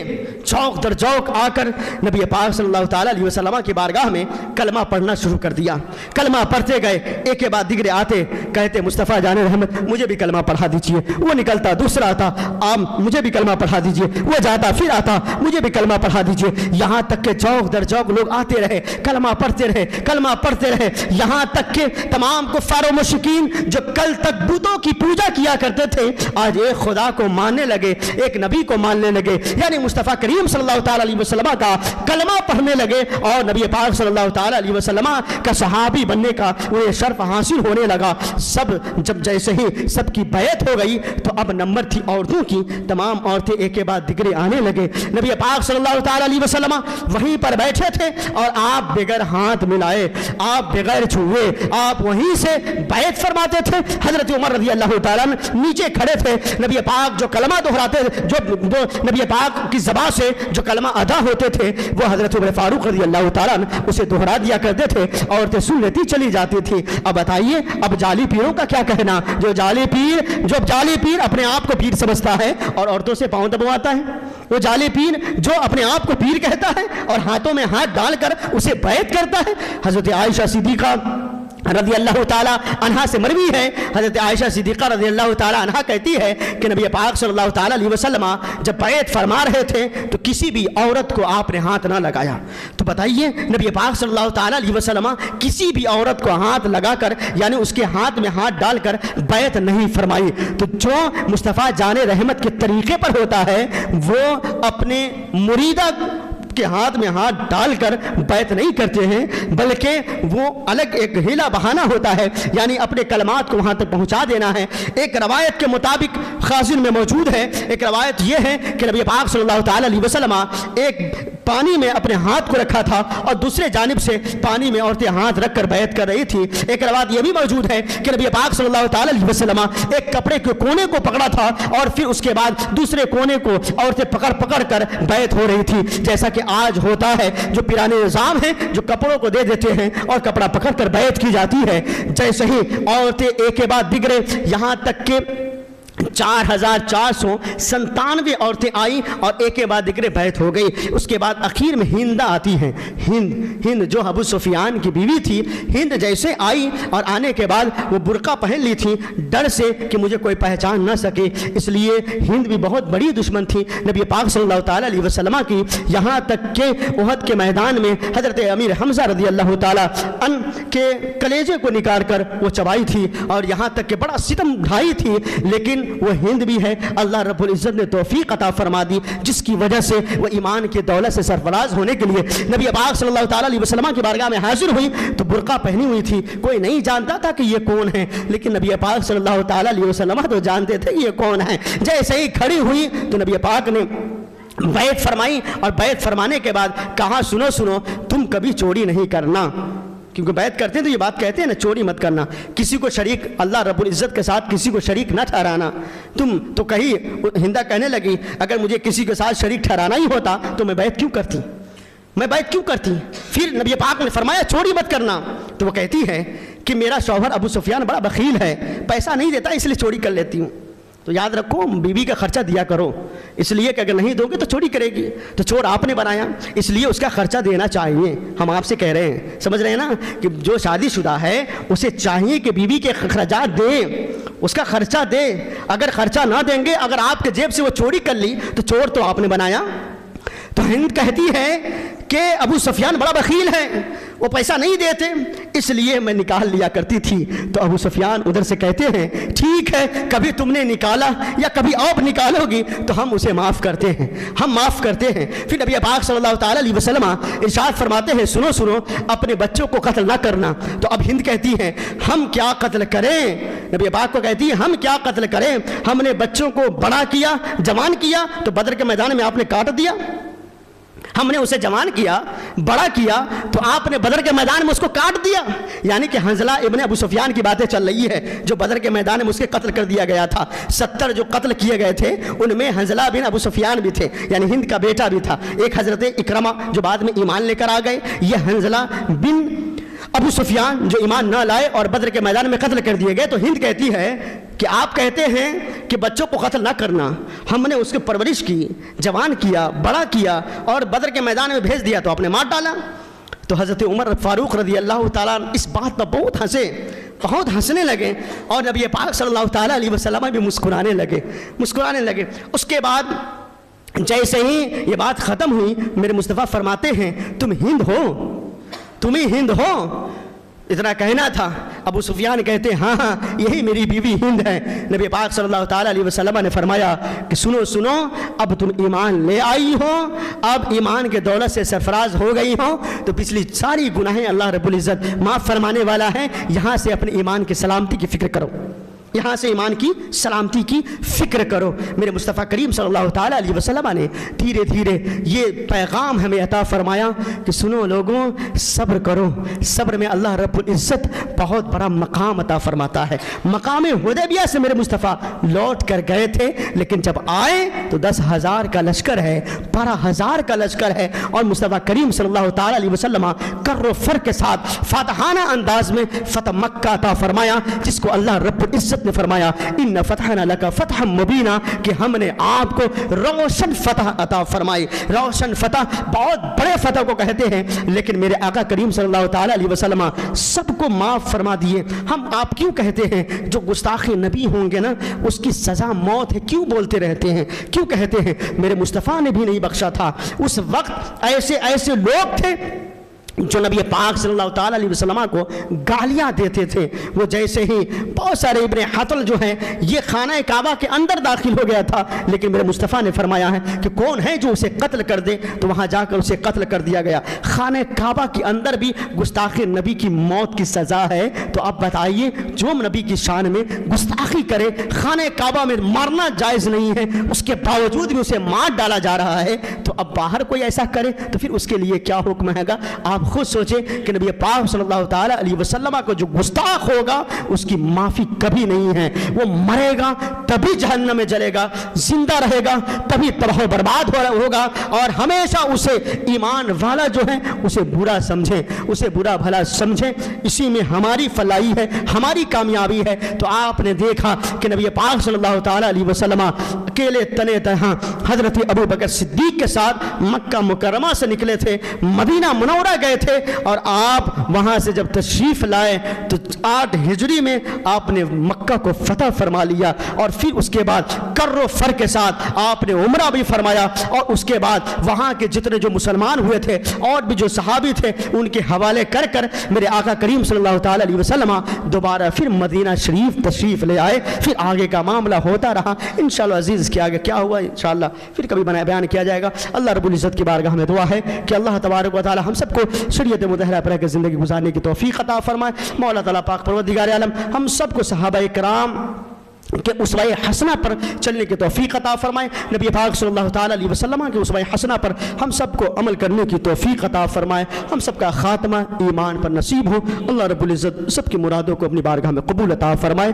چوک در چوک آ کر نبی پاک صلی اللہ تعالیٰ علیہ وسلم کی بارگاہ میں کلمہ پڑھنا شروع کر دیا. کلمہ پڑھتے گئے, ایک کے بعد دیگرے آتے, کہتے مصطفیٰ جان رحمت مجھے بھی کلمہ پڑھا دیجئے. وہ نکلتا, دوسرا آتا, آپ مجھے بھی کلمہ پڑھا دیجئے. وہ جاتا, پھر آتا, مجھے بھی کلمہ پڑھا دیجئے. یہاں تک کہ چوک در چوک لوگ آتے رہے, کلمہ پڑھتے رہے, کلمہ پڑھتے رہے, یہاں تک کہ تمام کفار و مشرکین جو کل تک بتوں کی پوجا کیا کرتے تھے آج ایک خدا کو ماننے لگے, ایک نبی کو ماننے لگے, یعنی مصطفیٰ کریم صلی اللہ تعالیٰ علیہ وسلم کا کلمہ پڑھنے لگے اور نبی پاک صلی اللہ تعالیٰ علیہ وسلم کا صحابی بننے کا انہیں شرف حاصل ہونے لگا. سب جب جیسے ہی سب کی بیعت ہو گئی تو اب نمبر تھی عورتوں کی, تمام عورتیں ایک کے بعد دیگرے آنے لگے. نبی پاک صلی اللہ تعالیٰ علیہ وسلم وہیں پر بیٹھے تھے اور آپ بغیر ہاتھ ملائے, آپ بغیر چھوئے, آپ وہیں سے بیعت فرماتے تھے. حضرت عمر رضی اللہ تعالیٰ نیچے کھڑے تھے. نبی پاک جو کلمہ دہراتے, جو نبی پاک کی زبان سے جو کلمہ ادا ہوتے تھے وہ حضرت عمر فاروق رضی اللہ تعالیٰ عنہ اسے دہرا دیا کرتے تھے، عورتیں سن لیتی چلی جاتی تھی۔ اب بتائیے اب جعلی پیروں کا کیا کہنا؟ جو جعلی پیر اپنے آپ کو پیر سمجھتا ہے اور عورتوں سے پاؤں دبواتا ہے، وہ جعلی پیر جو اپنے آپ کو پیر کہتا ہے اور ہاتھوں میں ہاتھ ڈال کر اسے بیعت کرتا ہے۔ حضرت عائشہ صدیقہ رضی اللہ تعالی عنہا سے مروی ہے، حضرت عائشہ صدیقہ رضی اللہ تعالی عنہا کہتی ہے کہ نبی پاک صلی اللہ تعالی علیہ وسلم جب بیعت فرما رہے تھے تو کسی بھی عورت کو آپ نے ہاتھ نہ لگایا۔ تو بتائیے نبی پاک صلی اللہ تعالی علیہ وسلم کسی بھی عورت کو ہاتھ لگا کر یعنی اس کے ہاتھ میں ہاتھ ڈال کر بیعت نہیں فرمائی۔ تو جو مصطفیٰ جان رحمت کے طریقے پر ہوتا ہے وہ اپنے مریدہ کے ہاتھ میں ہاتھ ڈال کر بیعت نہیں کرتے ہیں، بلکہ وہ الگ ایک ہیلا بہانہ ہوتا ہے، یعنی اپنے کلمات کو وہاں تک پہنچا دینا ہے۔ ایک روایت کے مطابق خازن میں موجود ہے، ایک روایت یہ ہے کہ نبی پاک صلی اللہ تعالی علیہ وسلم ایک پانی میں اپنے ہاتھ کو رکھا تھا اور دوسرے جانب سے پانی میں عورتیں ہاتھ رکھ کر بیعت کر رہی تھی۔ ایک روایت یہ بھی موجود ہے کہ نبی پاک صلی اللہ تعالی علیہ وسلم ایک کپڑے کے کونے کو پکڑا تھا اور پھر اس کے بعد دوسرے کونے کو عورتیں پکڑ کر بیعت ہو رہی تھی، جیسا کہ آج ہوتا ہے۔ جو پرانے نظام ہیں جو کپڑوں کو دے دیتے ہیں اور کپڑا پکڑ کر بیعت کی جاتی ہے، جیسے ہی عورتیں ایک کے بعد دیگرے یہاں تک کہ 4497 عورتیں آئیں اور ایک کے بعد دیگرے بیعت ہو گئی۔ اس کے بعد اخیر میں ہندہ آتی ہیں، ہند جو ابو سفیان کی بیوی تھی، ہند جیسے آئی اور آنے کے بعد وہ برقع پہن لی تھی ڈر سے کہ مجھے کوئی پہچان نہ سکے، اس لیے ہند بھی بہت بڑی دشمن تھی نبی پاک صلی اللہ تعالی علیہ وسلم کی، یہاں تک کہ احد کے میدان میں حضرت امیر حمزہ رضی اللہ تعالی عنہ کے کلیجے کو نکال کر وہ چبائی تھی اور یہاں تک کہ بڑا ستم ڈھائی تھی، لیکن وہ ہند بھی ہے اللہ رب العزت نے توفیق عطا فرما دی جس کی وجہ سے وہ ایمان کی دولت سے سرفراز ہونے کے لیے نبی پاک صلی اللہ تعالی علیہ وسلم کی بارگاہ میں حاضر ہوئی۔ تو برقع پہنی ہوئی تھی، کوئی نہیں جانتا تھا کہ یہ کون ہے، لیکن نبی پاک صلی اللہ تعالی علیہ وسلم تو جانتے تھے کہ یہ کون ہے۔ جیسے ہی کھڑی ہوئی تو نبی پاک نے بیعت فرمائی اور بیعت فرمانے کے بعد کہا سنو تم کبھی چوری نہیں کرنا، کیونکہ بیعت کرتے ہیں تو یہ بات کہتے ہیں نا چوری مت کرنا، کسی کو شریک اللہ رب العزت کے ساتھ کسی کو شریک نہ ٹھہرانا۔ تم تو کہیں ہندہ کہنے لگی اگر مجھے کسی کے ساتھ شریک ٹھہرانا ہی ہوتا تو میں بیعت کیوں کرتی؟ پھر نبی پاک نے فرمایا چوری مت کرنا، تو وہ کہتی ہے کہ میرا شوہر ابو سفیان بڑا بخیل ہے، پیسہ نہیں دیتا اس لیے چوری کر لیتی ہوں۔ تو یاد رکھو بیوی کا خرچہ دیا کرو، اس لیے کہ اگر نہیں دو گے تو چوری کرے گی، تو چور آپ نے بنایا اس لیے اس کا خرچہ دینا چاہیے۔ ہم آپ سے کہہ رہے ہیں، سمجھ رہے ہیں نا، کہ جو شادی شدہ ہے اسے چاہیے کہ بیوی کے اخراجات دے، اس کا خرچہ دے۔ اگر خرچہ نہ دیں گے، اگر آپ کے جیب سے وہ چوری کر لی تو چور تو آپ نے بنایا۔ تو ہند کہتی ہے کہ ابو سفیان بڑا بخیل ہے، وہ پیسہ نہیں دیتے اس لیے میں نکال لیا کرتی تھی۔ تو ابو سفیان ادھر سے کہتے ہیں ٹھیک ہے، کبھی تم نے نکالا یا کبھی آپ نکالو گی تو ہم اسے معاف کرتے ہیں۔ پھر نبی پاک صلی اللہ تعالی علیہ وسلم ارشاد فرماتے ہیں سنو اپنے بچوں کو قتل نہ کرنا۔ تو اب ہند کہتی ہے ہم کیا قتل کریں؟ نبی پاک کو کہتی ہے ہم کیا قتل کریں، ہم نے بچوں کو بڑا کیا، جوان کیا تو بدر کے میدان میں آپ نے کاٹ دیا، ہم نے اسے جوان کیا، بڑا کیا تو آپ نے بدر کے میدان میں اس کو کاٹ دیا۔ یعنی کہ حنظلہ ابن ابو سفیان کی باتیں چل رہی ہے جو بدر کے میدان میں اس کے قتل کر دیا گیا تھا۔ 70 جو قتل کیے گئے تھے ان میں حنظلہ بن ابو سفیان بھی تھے، یعنی ہند کا بیٹا بھی تھا، ایک حضرت اکرمہ جو بعد میں ایمان لے کر آ گئے، یہ حنظلہ بن ابو سفیان جو ایمان نہ لائے اور بدر کے میدان میں قتل کر دیے گئے۔ تو ہند کہتی ہے کہ آپ کہتے ہیں کہ بچوں کو قتل نہ کرنا، ہم نے اس کی پرورش کی، جوان کیا، بڑا کیا اور بدر کے میدان میں بھیج دیا تو آپ نے مار ڈالا۔ تو حضرت عمر فاروق رضی اللہ تعالیٰ اس بات پر بہت ہنسنے لگے اور نبی پاک صلی اللہ تعالیٰ علیہ وسلم بھی مسکرانے لگے۔ اس کے بعد جیسے ہی یہ بات ختم ہوئی میرے مصطفیٰ فرماتے ہیں تم ہی ہند ہو، اتنا کہنا تھا۔ ابو سفیان کہتے ہیں ہاں یہی میری بیوی ہند ہے۔ نبی پاک صلی اللہ تعالی علیہ وسلم نے فرمایا کہ سنو اب تم ایمان لے آئی ہو، اب ایمان کے دولت سے سرفراز ہو گئی ہو تو پچھلی ساری گناہیں اللہ رب العزت معاف فرمانے والا ہے، یہاں سے اپنے ایمان کی سلامتی کی فکر کرو، یہاں سے ایمان کی سلامتی کی فکر کرو۔ میرے مصطفیٰ کریم صلی اللہ تعالیٰ علیہ وسلم نے دھیرے دھیرے یہ پیغام ہمیں عطا فرمایا کہ سنو لوگوں، صبر کرو، صبر میں اللہ رب العزت بہت بڑا مقام عطا فرماتا ہے۔ مقام حدیبیہ سے میرے مصطفیٰ لوٹ کر گئے تھے، لیکن جب آئے تو 10,000 کا لشکر ہے، 12,000 کا لشکر ہے، اور مصطفیٰ کریم صلی اللہ تعالیٰ علیہ وسلم کر و فر کے ساتھ فاتحانہ انداز میں فتح مکہ عطا فرمایا، جس کو اللہ رب العزت نے فرمایا ان فتحنا لک فتحا مبینا، کہ ہم نے آپ کو روشن فتح عطا فرمائی۔ روشن فتح بہت بڑے فتح کو کہتے ہیں، لیکن میرے آقا کریم صلی اللہ تعالیٰ علیہ وسلم سب کو معاف فرما دیے۔ ہم آپ کیوں کہتے ہیں جو گستاخ نبی ہوں گے نا اس کی سزا موت ہے، کیوں بولتے رہتے ہیں، کیوں کہتے ہیں؟ میرے مصطفیٰ نے بھی نہیں بخشا تھا۔ اس وقت ایسے لوگ تھے جو نبی پاک صلی اللہ تعالیٰ علیہ وسلم کو گالیاں دیتے تھے۔ وہ جیسے ہی بہت سارے ابن حطل جو ہیں یہ خانہ کعبہ کے اندر داخل ہو گیا تھا، لیکن میرے مصطفیٰ نے فرمایا ہے کہ کون ہے جو اسے قتل کر دے، تو وہاں جا کر اسے قتل کر دیا گیا۔ خانہ کعبہ کے اندر بھی گستاخ نبی کی موت کی سزا ہے، تو اب بتائیے جو نبی کی شان میں گستاخی کرے، خانہ کعبہ میں مارنا جائز نہیں ہے، اس کے باوجود بھی اسے مار ڈالا جا رہا ہے، تو اب باہر کوئی ایسا کرے تو پھر اس کے لیے کیا حکم ہے گا؟ آپ خود سوچیں کہ نبی پاک صلی اللہ تعالیٰ علیہ وسلم کو جو گستاخ ہوگا اس کی معافی کبھی نہیں ہے۔ وہ مرے گا تبھی جہنم میں جلے گا، زندہ رہے گا تبھی تباہ و برباد ہوگا، اور ہمیشہ اسے ایمان والا جو ہے اسے برا سمجھیں، اسے برا بھلا سمجھیں۔ اسی میں ہماری فلاحی ہے، ہماری کامیابی ہے۔ تو آپ نے دیکھا کہ نبی پاک صلی اللہ تعالیٰ علیہ وسلم اکیلے تنے تنہا حضرت ابو بکر صدیق کے ساتھ مکہ مکرمہ سے نکلے تھے، مدینہ منورہ گئے تھے، اور آپ وہاں سے جب تشریف لائے تو 8 ہجری میں آپ نے مکہ کو فتح فرما لیا، اور پھر اس کے بعد کر و فر کے ساتھ آپ نے عمرہ بھی فرمایا، اور اس کے بعد وہاں کے جتنے جو مسلمان ہوئے تھے اور بھی جو صحابی تھے ان کے حوالے کر کر میرے آقا کریم صلی اللہ تعالیٰ علیہ وسلم دوبارہ پھر مدینہ شریف تشریف لے آئے۔ پھر آگے کا معاملہ ہوتا رہا، انشاءاللہ عزیز کے آگے کیا ہوا انشاءاللہ پھر کبھی بیان کیا جائے گا۔ اللہ رب العزت کی بارگاہ میں دعا ہے کہ اللہ تبارک و تعالی ہم سب کو شریعت مطہرہ پر رہ کے زندگی گزارنے کی توفیق عطا فرمائے۔ مولا تعالیٰ پاک پروردگار عالم ہم سب کو صحابہ کرام کہ اسوہ حسنہ پر چلنے کی توفیق عطا فرمائے، نبی پاک صلی اللہ تعالیٰ علیہ وسلم کے اسوہ حسنہ پر ہم سب کو عمل کرنے کی توفیق عطا فرمائے، ہم سب کا خاتمہ ایمان پر نصیب ہو۔ اللہ رب العزت سب کی مرادوں کو اپنی بارگاہ میں قبول عطا فرمائے۔